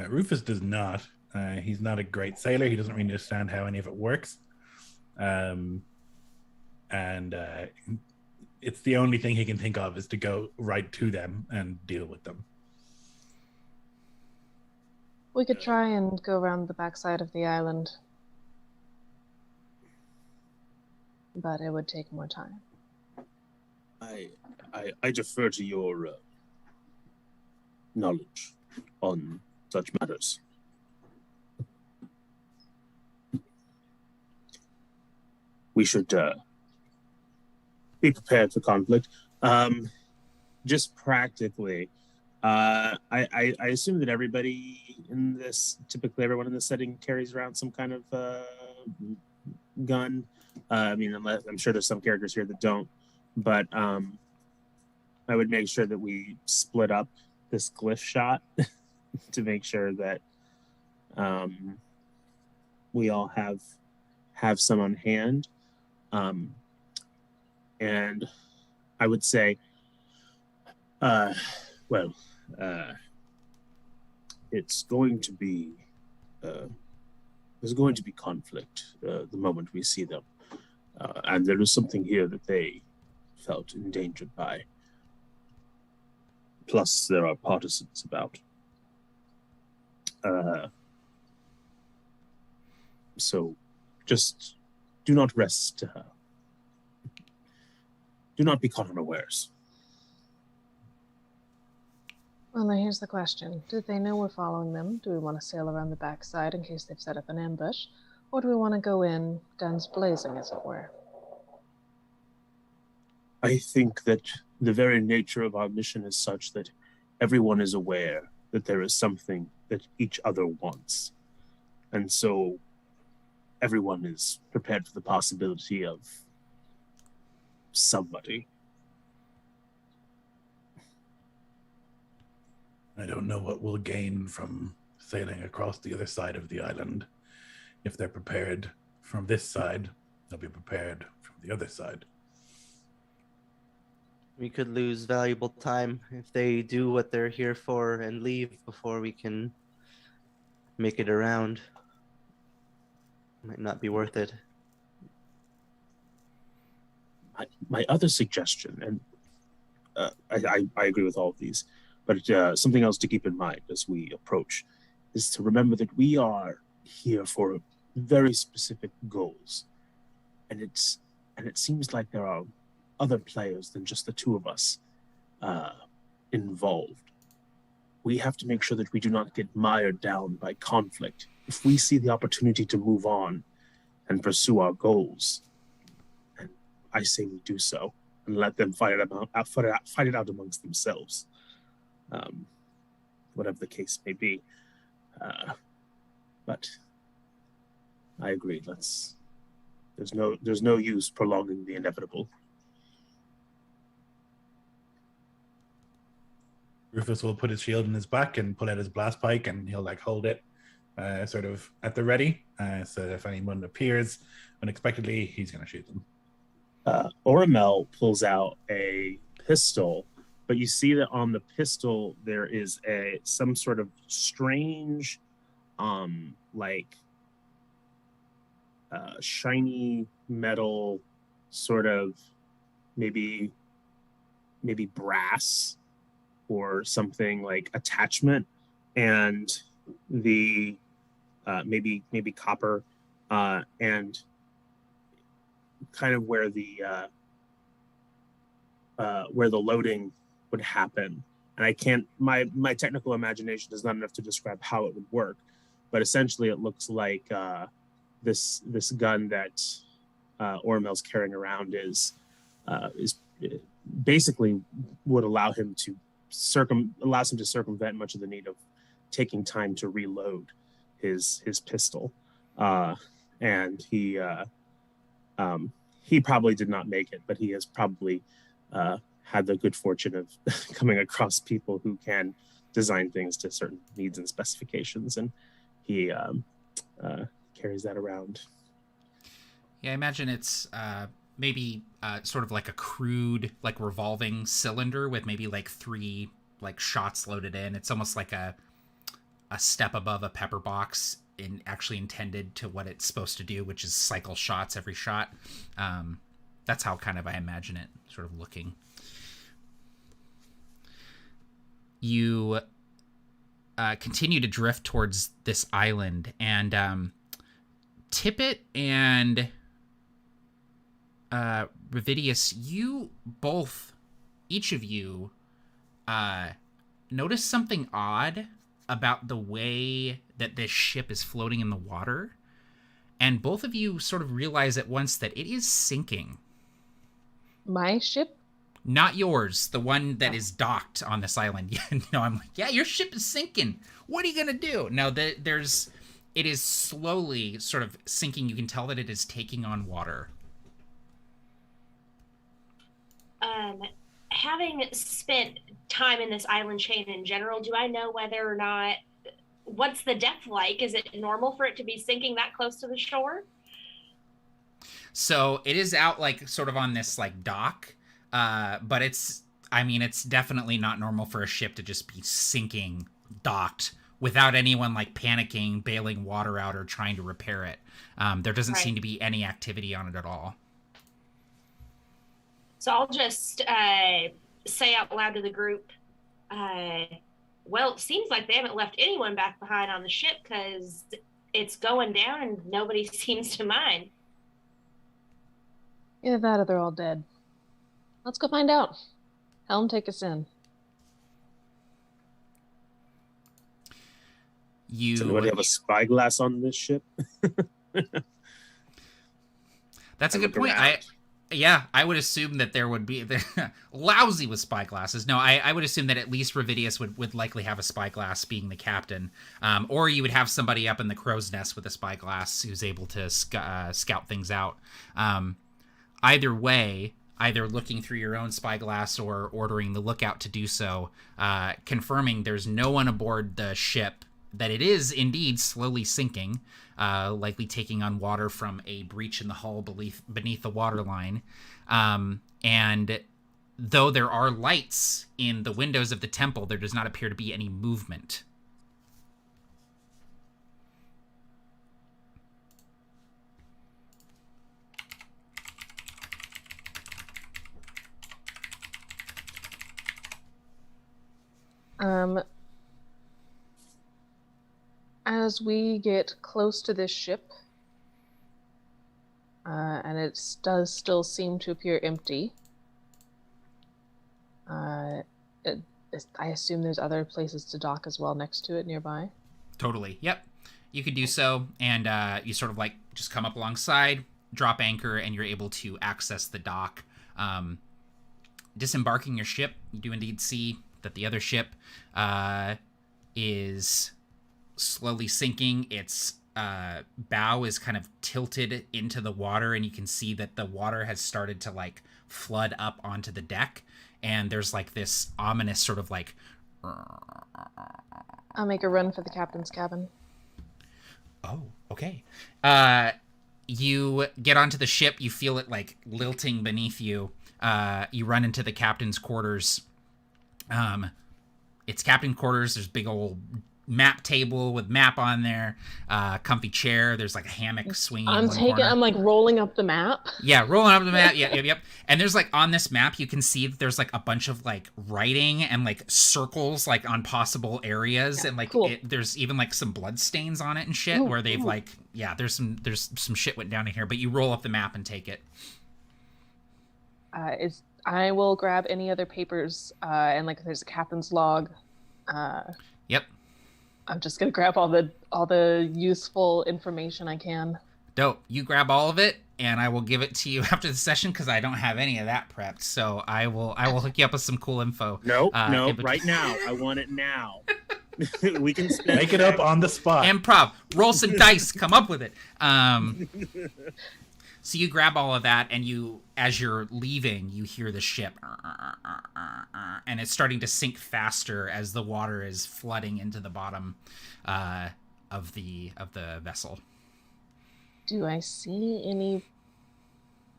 Rufus does not. He's not a great sailor. He doesn't really understand how any of it works. And it's the only thing he can think of is to go right to them and deal with them. We could try and go around the backside of the island, but it would take more time. I defer to your knowledge on such matters. We should be prepared for conflict. Just practically, I assume that typically everyone in this setting carries around some kind of gun. I mean, unless I'm sure there's some characters here that don't, but I would make sure that we split up this glyph shot to make sure that we all have some on hand. And I would say, it's going to be there's going to be conflict the moment we see them, and there is something here that they felt endangered by. Plus, there are partisans about. So, just do not rest. Do not be caught unawares. Well, now here's the question. Do they know we're following them? Do we want to sail around the backside in case they've set up an ambush? Or do we want to go in, guns blazing, as it were? I think that the very nature of our mission is such that everyone is aware that there is something that each other wants. And so everyone is prepared for the possibility of somebody. I don't know what we'll gain from sailing across the other side of the island. If they're prepared from this side, they'll be prepared from the other side. We could lose valuable time if they do what they're here for and leave before we can make it around. Might not be worth it. My other suggestion, and I agree with all of these, but something else to keep in mind as we approach is to remember that we are here for very specific goals, and it seems like there are other players than just the two of us involved. We have to make sure that we do not get mired down by conflict. If we see the opportunity to move on and pursue our goals, and I say we do so, and let them fight it out amongst themselves, whatever the case may be. But I agree. There's no use prolonging the inevitable. Rufus will put his shield in his back and pull out his blast pike, and he'll hold it sort of at the ready, so that if anyone appears unexpectedly, he's going to shoot them. Oramel pulls out a pistol, but you see that on the pistol there is some sort of strange, shiny metal, sort of maybe brass or something like attachment, and the maybe copper, and kind of where the loading would happen. And I can't, my technical imagination is not enough to describe how it would work, but essentially it looks like this gun that Oramel's carrying around is basically would allows him to circumvent much of the need of taking time to reload his pistol, and he probably did not make it, but he has probably had the good fortune of coming across people who can design things to certain needs and specifications, and he carries that around. Yeah, I imagine it's maybe sort of like a crude, like revolving cylinder with maybe like 3 like shots loaded in. It's almost like a step above a pepper box, in actually intended to what it's supposed to do, which is cycle shots every shot. That's how kind of I imagine it sort of looking. You continue to drift towards this island, and Tippet and Rheviadis, you both, each of you, notice something odd about the way that this ship is floating in the water, and both of you sort of realize at once that it is sinking. My ship? Not yours, the one that is docked on this island. No, I'm like, yeah, your ship is sinking. What are you gonna do? No, it is slowly sort of sinking. You can tell that it is taking on water. Having spent time in this island chain in general, do I know whether or not, what's the depth like? Is it normal for it to be sinking that close to the shore? So it is out like sort of on this like dock, but it's definitely not normal for a ship to just be sinking docked without anyone like panicking, bailing water out, or trying to repair it. There doesn't seem to be any activity on it at all. So I'll just say out loud to the group, well, it seems like they haven't left anyone back behind on the ship, because it's going down and nobody seems to mind. Either that or they're all dead. Let's go find out. Helm, take us in. Does anybody have a spyglass on this ship? That's a good point. I would assume that there would be lousy with spyglasses. No, I would assume that at least Rheviadis would likely have a spyglass, being the captain, or you would have somebody up in the crow's nest with a spyglass who's able to scout things out. Either way, either looking through your own spyglass or ordering the lookout to do so, confirming there's no one aboard the ship, that it is indeed slowly sinking, likely taking on water from a breach in the hull beneath the waterline. And though there are lights in the windows of the temple, there does not appear to be any movement. As we get close to this ship, and it does still seem to appear empty, I assume there's other places to dock as well next to it nearby. Totally. Yep. You could do so, and you sort of like just come up alongside, drop anchor, and you're able to access the dock. Disembarking your ship, you do indeed see that the other ship is slowly sinking. Its bow is kind of tilted into the water, and you can see that the water has started to like flood up onto the deck, and there's like this ominous sort of like... I'll make a run for the captain's cabin. Oh, okay. You get onto the ship, you feel it like lilting beneath you. You run into the captain's quarters. It's captain quarters. There's big old map table with map on there, comfy chair. There's like a hammock swinging. I'm like rolling up the map. Yeah, rolling up the map. Yep. And there's like on this map, you can see that there's like a bunch of like writing and like circles like on possible areas, and like cool. There's even like some blood stains on it and shit where they've like there's some shit went down in here. But you roll up the map and take it. I will grab any other papers, and like if there's a captain's log. Yep. I'm just gonna grab all the useful information I can. Dope. You grab all of it, and I will give it to you after the session because I don't have any of that prepped. So I will hook you up with some cool info. No, right now. I want it now. We can make it up on the spot. Improv. Roll some dice. Come up with it. So you grab all of that, and you, as you're leaving, you hear the ship, and it's starting to sink faster as the water is flooding into the bottom of the vessel. Do I see any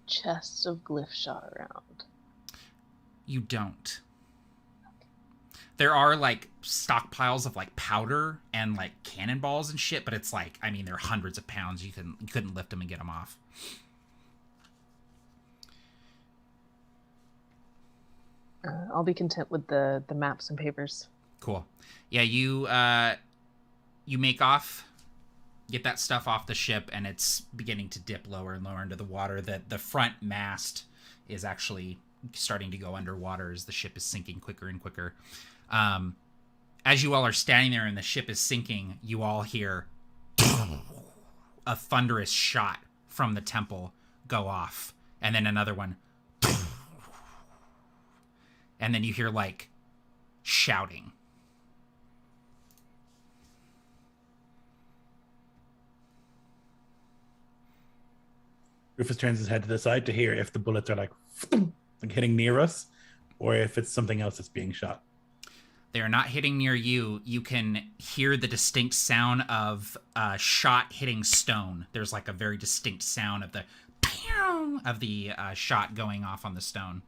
chests of glyph shot around? You don't. There are like stockpiles of like powder and like cannonballs and shit, but it's like, I mean, they're hundreds of pounds. You couldn't lift them and get them off. I'll be content with the maps and papers. Cool. Yeah, you make off, get that stuff off the ship, and it's beginning to dip lower and lower into the water. The front mast is actually starting to go underwater as the ship is sinking quicker and quicker. As you all are standing there and the ship is sinking, you all hear a thunderous shot from the temple go off, and then another one. And then you hear, like, shouting. Rufus turns his head to the side to hear if the bullets are like hitting near us, or if it's something else that's being shot. They are not hitting near you. You can hear the distinct sound of shot hitting stone. There's like a very distinct sound of the shot going off on the stone.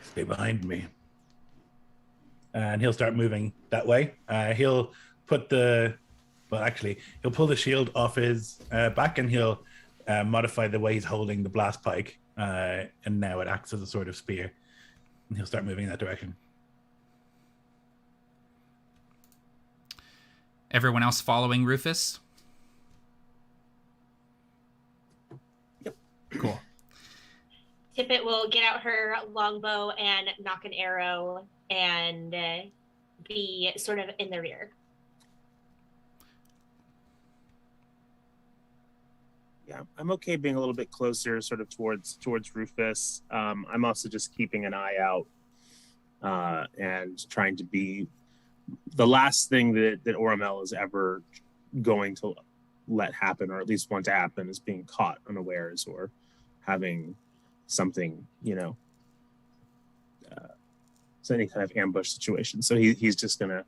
Stay behind me. And he'll start moving that way. He'll put he'll pull the shield off his back, and he'll modify the way he's holding the blast pike. And now it acts as a sort of spear. And he'll start moving in that direction. Everyone else following Rufus? Yep. Cool. Tippet will get out her longbow and knock an arrow and be sort of in the rear. Yeah, I'm okay being a little bit closer, sort of towards Rufus. I'm also just keeping an eye out and trying to be the last thing that Oramel is ever going to let happen, or at least want to happen, is being caught unawares or having something, so any kind of ambush situation. So he's just gonna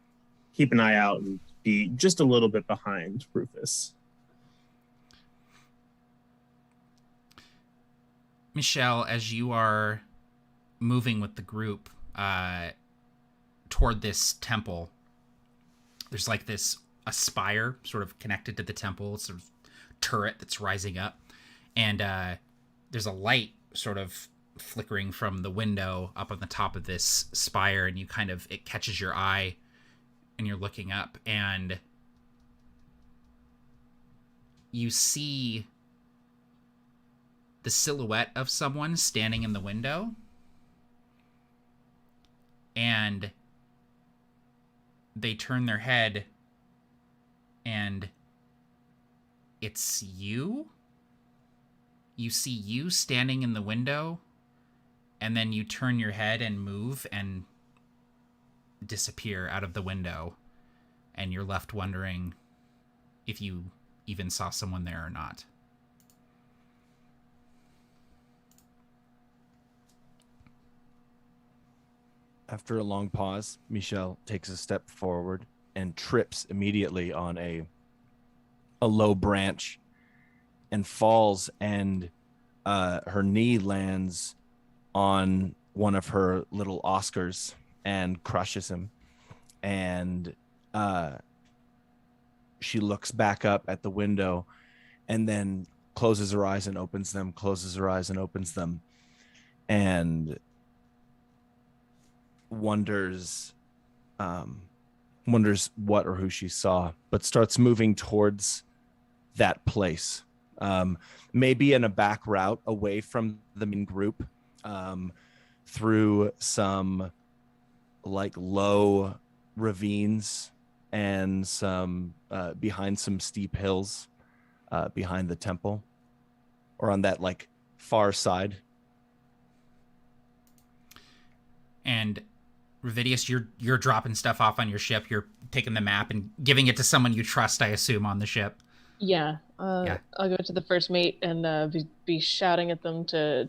keep an eye out and be just a little bit behind Rufus. Michele, as you are moving with the group toward this temple, there's like a spire sort of connected to the temple, sort of turret that's rising up, and there's a light sort of flickering from the window up on the top of this spire, and it catches your eye, and you're looking up, and you see the silhouette of someone standing in the window, and they turn their head, and it's you. You see you standing in the window, and then you turn your head and move and disappear out of the window, and you're left wondering if you even saw someone there or not. After a long pause, Michele takes a step forward and trips immediately on a low branch and falls, and her knee lands on one of her little Oscars and crushes him. And she looks back up at the window and then closes her eyes and opens them, closes her eyes and opens them, and wonders what or who she saw, but starts moving towards that place, maybe in a back route away from the main group, through some like low ravines and some behind some steep hills behind the temple, or on that like far side. And Rheviadis, you're dropping stuff off on your ship. You're taking the map and giving it to someone you trust, I assume, on the ship. Yeah. Yeah. I'll go to the first mate and be shouting at them to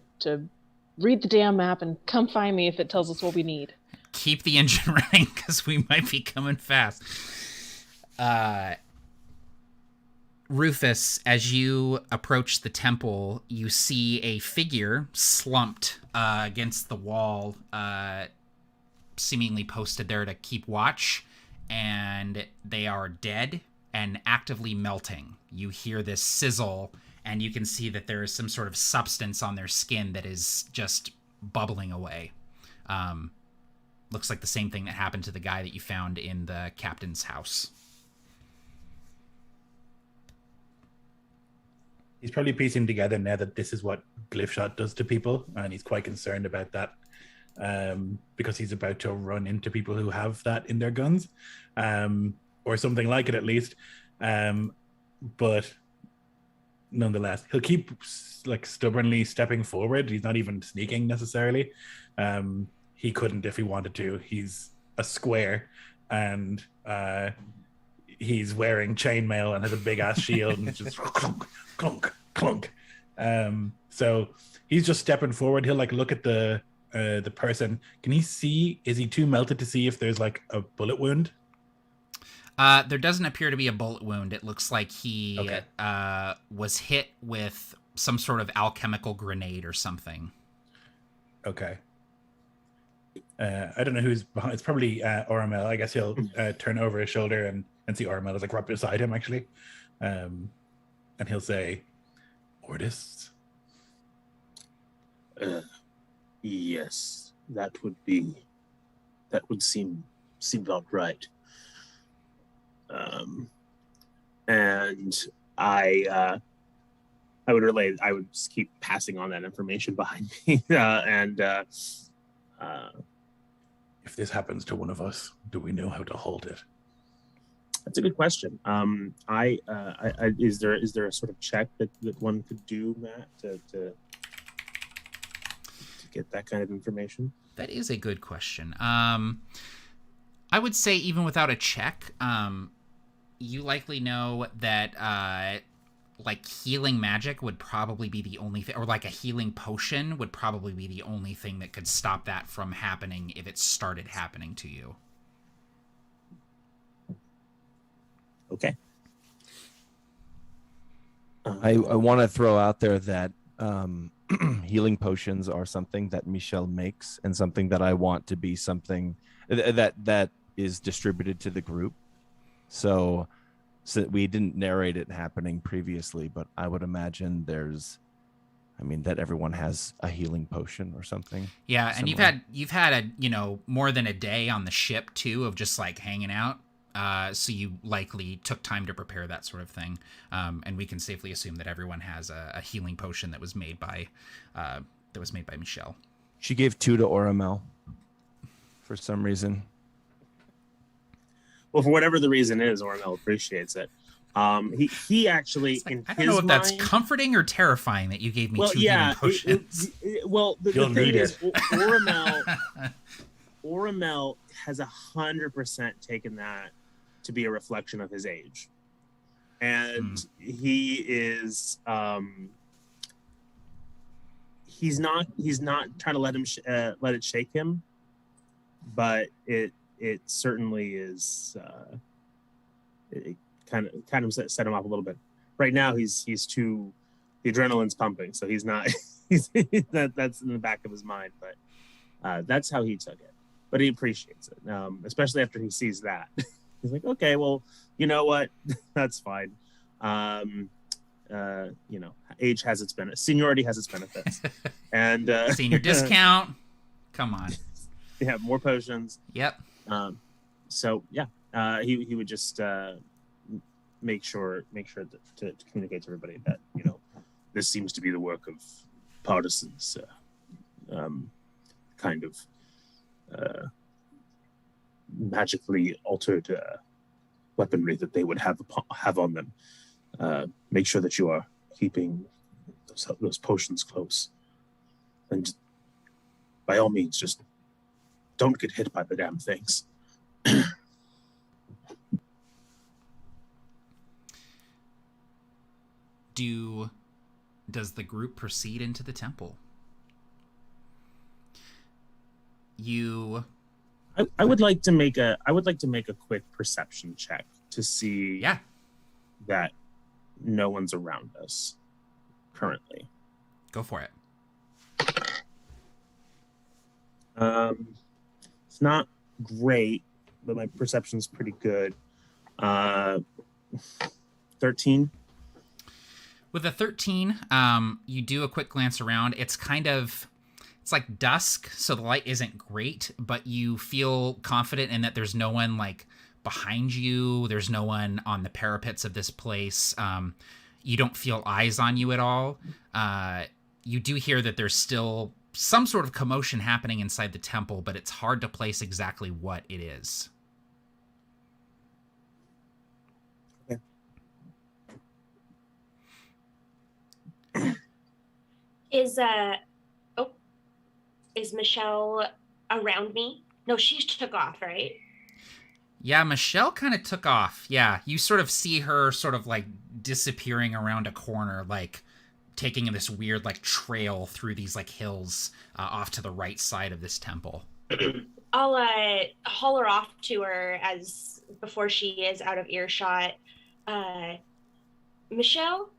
read the damn map and come find me if it tells us what we need. Keep the engine running because we might be coming fast. Rufus, as you approach the temple, you see a figure slumped against the wall, seemingly posted there to keep watch, and they are dead and actively melting. You hear this sizzle, and you can see that there is some sort of substance on their skin that is just bubbling away. Looks like the same thing that happened to the guy that you found in the captain's house. He's probably piecing together now that this is what glyph shot does to people, and he's quite concerned about that because he's about to run into people who have that in their guns, or something like it at least. But nonetheless, he'll keep like stubbornly stepping forward. He's not even sneaking necessarily. He couldn't if he wanted to. He's a square, and he's wearing chainmail and has a big ass shield, and it's just clunk, clunk, clunk. So he's just stepping forward. He'll like look at the person. Can he see? Is he too melted to see if there's like a bullet wound? There doesn't appear to be a bullet wound. It looks like he was hit with some sort of alchemical grenade or something. Okay. I don't know who's behind. It's probably Oramel. I guess he'll turn over his shoulder and see Oramel is like right beside him actually. And he'll say, "Ordis?" Yes, that would seem about right. And I would just keep passing on that information behind me. If this happens to one of us, do we know how to hold it? That's a good question. Is there a sort of check that one could do, Matt, to get that kind of information? That is a good question. I would say even without a check, you likely know that like healing magic would probably be the only thing, or like a healing potion would probably be the only thing that could stop that from happening if it started happening to you. Okay. I want to throw out there that healing potions are something that Michele makes, and something that I want to be something that is distributed to the group. So we didn't narrate it happening previously, but I would imagine that everyone has a healing potion or something. Yeah, similar. And you've had more than a day on the ship too of just like hanging out. So you likely took time to prepare that sort of thing. And we can safely assume that everyone has a healing potion that was made by Michele. She gave 2 to Oramel for some reason. Well, for whatever the reason is, Oramel appreciates it. He actually, like, in I his don't know if mind, that's comforting or terrifying that you gave me 2 healing potions. The thing is, Oramel has 100% taken that to be a reflection of his age, and he is he's not trying to let it shake him, but it certainly is it kind of set him off a little bit. Right now he's too, the adrenaline's pumping, so he's not that's in the back of his mind, but that's how he took it. But he appreciates it, especially after he sees that. He's like, okay, well, you know what? That's fine. Age has its benefits. Seniority has its benefits. And senior discount. Come on. Yeah, more potions. Yep. So yeah, he would just make sure to communicate to everybody that this seems to be the work of partisans, kind of magically altered weaponry that they would have on them. Make sure that you are keeping those potions close, and by all means, just don't get hit by the damn things. does the group proceed into the temple? I would like to make a quick perception check to see that no one's around us currently. Go for it. It's not great, but my perception's pretty good. 13. With a 13, you do a quick glance around. It's like dusk, so the light isn't great, but you feel confident in that there's no one like behind you. There's no one on the parapets of this place. You don't feel eyes on you at all. You do hear that there's still some sort of commotion happening inside the temple, but it's hard to place exactly what it is. Okay. Is Michele around me? No, she took off, right? Yeah, Michele kind of took off. Yeah, you sort of see her sort of like disappearing around a corner, like taking this weird like trail through these like hills off to the right side of this temple. I'll holler off to her as before she is out of earshot. Michele,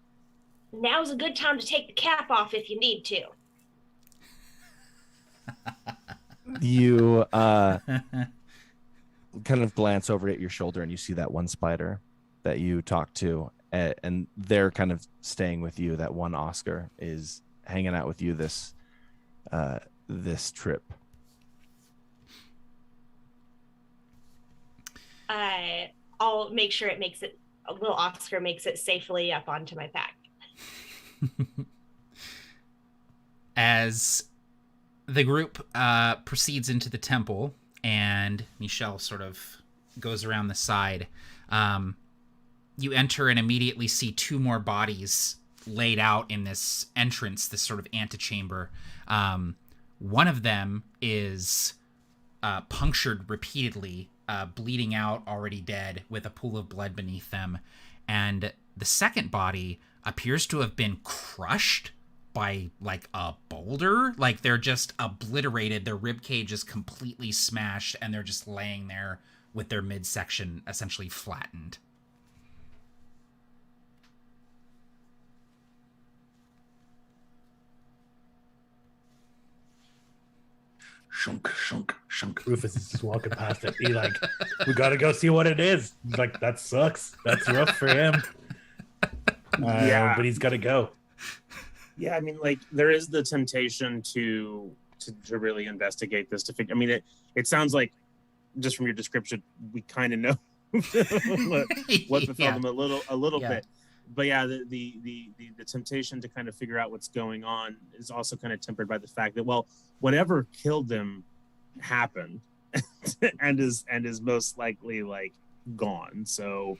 now's a good time to take the cap off if you need to. You kind of glance over at your shoulder and you see that one spider that you talked to, and they're kind of staying with you. That one Oscar is hanging out with you this trip. I'll make sure little Oscar makes it safely up onto my back. As the group proceeds into the temple and Michele sort of goes around the side, you enter and immediately see two more bodies laid out in this entrance, this sort of antechamber. One of them is punctured repeatedly, bleeding out, already dead, with a pool of blood beneath them. And the second body appears to have been crushed by like a boulder. Like they're just obliterated. Their rib cage is completely smashed and they're just laying there with their midsection essentially flattened. Shunk, shunk, shunk. Rufus is just walking past it. He like, we gotta go see what it is. He's like, that sucks. That's rough for him. Yeah, but he's gotta go. Yeah, I mean, like there is the temptation to really investigate this to figure. I mean, it sounds like just from your description, we kind of know what befell them a little bit. But yeah, the temptation to kind of figure out what's going on is also kind of tempered by the fact that, well, whatever killed them happened and is most likely like gone. So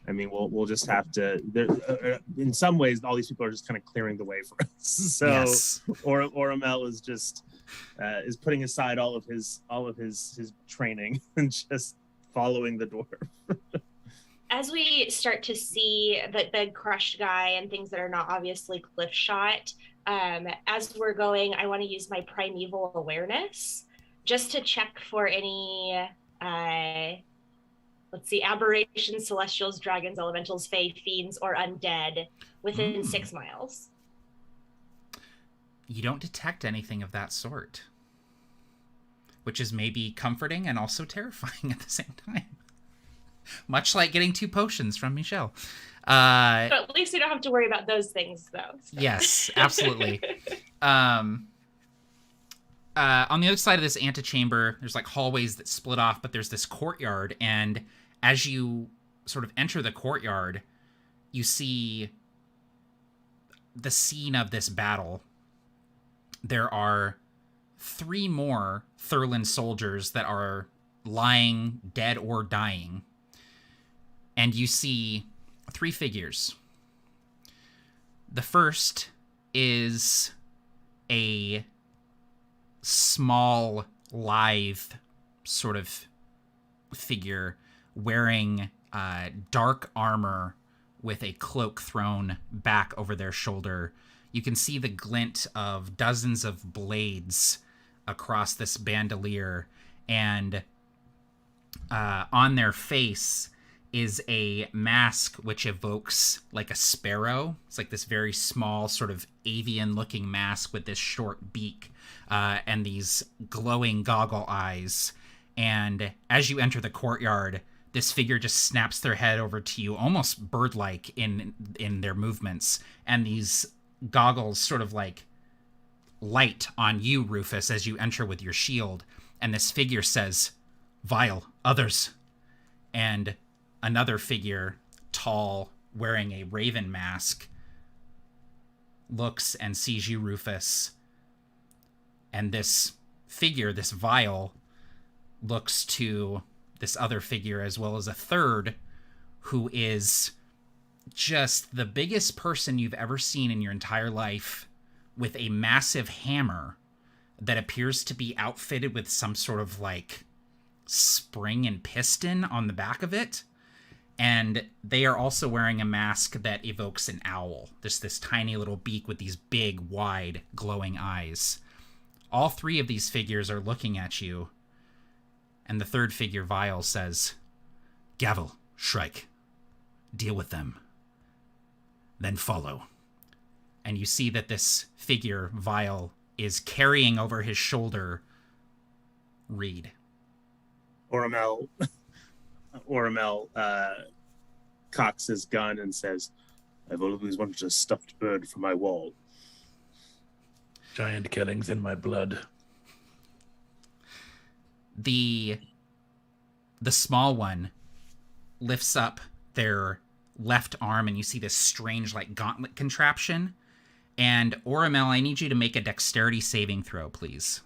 I mean, we'll just have to. In some ways, all these people are just kind of clearing the way for us. So, yes. Oramel is just is putting aside all of his training and just following the dwarf. As we start to see the crushed guy and things that are not obviously cliff shot, as we're going, I want to use my primeval awareness just to check for any. Let's see, aberrations, celestials, dragons, elementals, fae, fiends, or undead within 6 miles. You don't detect anything of that sort, which is maybe comforting and also terrifying at the same time. Much like getting 2 potions from Michele. But at least we don't have to worry about those things, though. So. Yes, absolutely. On the other side of this antechamber, there's like hallways that split off, but there's this courtyard, and as you sort of enter the courtyard, you see the scene of this battle. There are 3 more Thurlan soldiers that are lying dead or dying, and you see 3 figures. The first is a small, lithe sort of figure wearing dark armor with a cloak thrown back over their shoulder. You can see the glint of dozens of blades across this bandolier, and on their face is a mask which evokes like a sparrow. It's like this very small sort of avian-looking mask with this short beak and these glowing goggle eyes. And as you enter the courtyard, this figure just snaps their head over to you, almost bird-like in their movements. And these goggles sort of like light on you, Rufus, as you enter with your shield. And this figure says, "Vile, others." And another figure, tall, wearing a raven mask, looks and sees you, Rufus. And this figure, this Vile, looks to this other figure, as well as a third, who is just the biggest person you've ever seen in your entire life, with a massive hammer that appears to be outfitted with some sort of like spring and piston on the back of it. And they are also wearing a mask that evokes an owl. There's this tiny little beak with these big, wide, glowing eyes. All three of these figures are looking at you. And the third figure, Vile, says, "Gavel, Shrike, deal with them. Then follow." And you see that this figure, Vile, is carrying over his shoulder Reed. Oramel cocks his gun and says, "I've always wanted a stuffed bird for my wall." Giant killings in my blood. The small one lifts up their left arm, and you see this strange like gauntlet contraption. And Oramel, I need you to make a dexterity saving throw, please.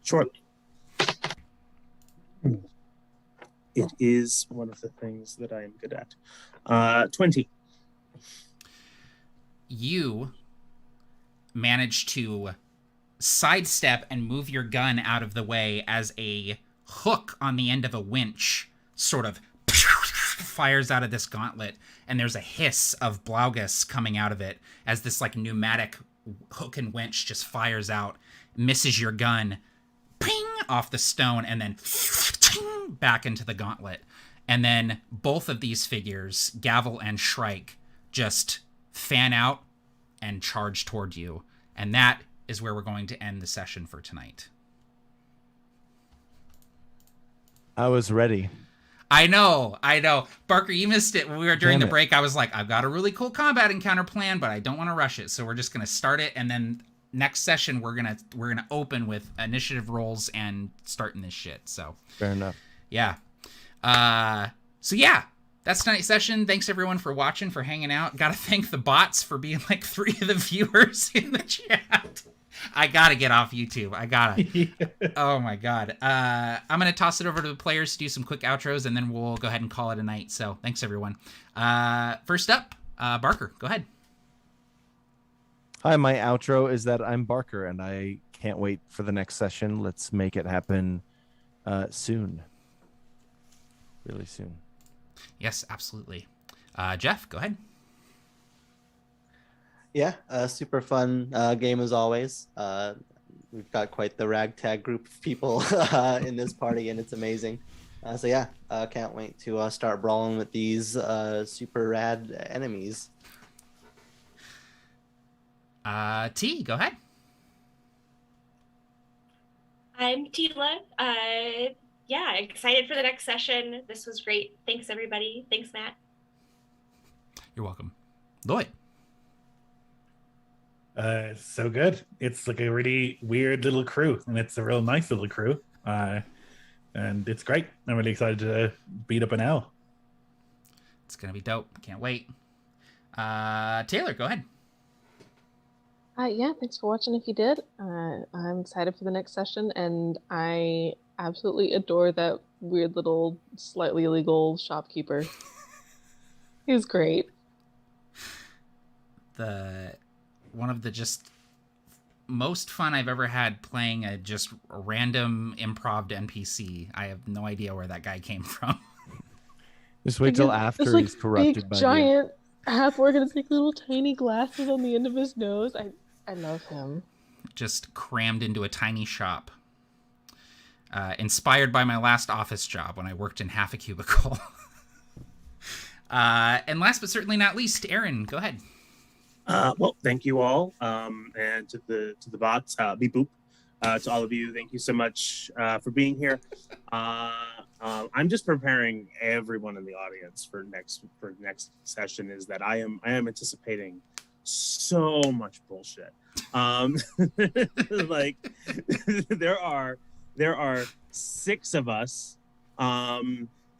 Sure. It is one of the things that I am good at. 20. You manage to sidestep and move your gun out of the way as a hook on the end of a winch sort of fires out of this gauntlet, and there's a hiss of Blaugus coming out of it as this like pneumatic hook and winch just fires out, misses your gun, ping, off the stone, and then back into the gauntlet. And then both of these figures, Gavel and Shrike, just fan out and charge toward you. And that is where we're going to end the session for tonight. I was ready. I know. Barker, you missed it when we were during the break. I was like, I've got a really cool combat encounter plan, but I don't want to rush it. So we're just going to start it, and then next session we're gonna open with initiative rolls and starting this shit. So fair enough. Yeah. So yeah, that's tonight's session. Thanks everyone for watching, for hanging out. Gotta thank the bots for being like 3 of the viewers in the chat. I gotta get off YouTube. I gotta. Oh my god. I'm gonna toss it over to the players to do some quick outros, and then we'll go ahead and call it a night. So thanks everyone. First up, Barker, go ahead. Hi, my outro is that I'm Barker, and I can't wait for the next session. Let's make it happen soon. Really soon. Yes, absolutely. Jeff, go ahead. Yeah, super fun game as always. We've got quite the ragtag group of people in this party, and it's amazing. So yeah, can't wait to start brawling with these super rad enemies. T, go ahead. I'm Tealah. Yeah, excited for the next session. This was great. Thanks, everybody. Thanks, Matt. You're welcome. Lloyd. So good. It's like a really weird little crew, and it's a real nice little crew. And it's great. I'm really excited to beat up an owl. It's gonna be dope. Can't wait. Taylor, go ahead. Yeah, thanks for watching if you did. I'm excited for the next session, and I absolutely adore that weird little, slightly illegal shopkeeper. He was great. One of the just most fun I've ever had playing a just random improv NPC. I have no idea where that guy came from. Just wait till after this, like, he's corrupted big, by giant half orc with like little tiny glasses on the end of his nose. I love him. Just crammed into a tiny shop. Inspired by my last office job when I worked in half a cubicle. And last but certainly not least, Aaron, go ahead. Well, thank you all, and to the bots, beep boop, to all of you. Thank you so much for being here. I'm just preparing everyone in the audience for next session. Is that I am anticipating so much bullshit. Like there are 6 of us.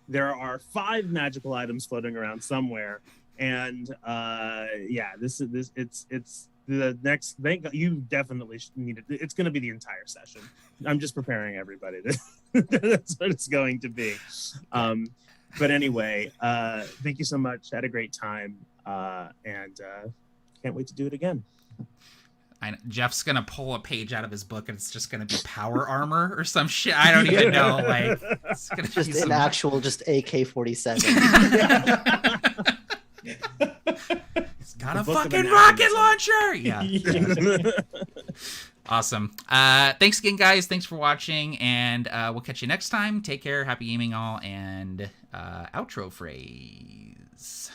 There are 5 magical items floating around somewhere, and it's the next. You definitely need it. It's going to be the entire session. I'm just preparing everybody. That's what it's going to be. But anyway, thank you so much. Had a great time, and can't wait to do it again. Jeff's gonna pull a page out of his book and it's just gonna be power armor or some shit. I don't even know. Like, it's gonna Just be an some... actual, just AK-47. He's got a fucking rocket launcher. Yeah. Awesome. Thanks again, guys. Thanks for watching, and we'll catch you next time. Take care. Happy gaming all, and outro phrase.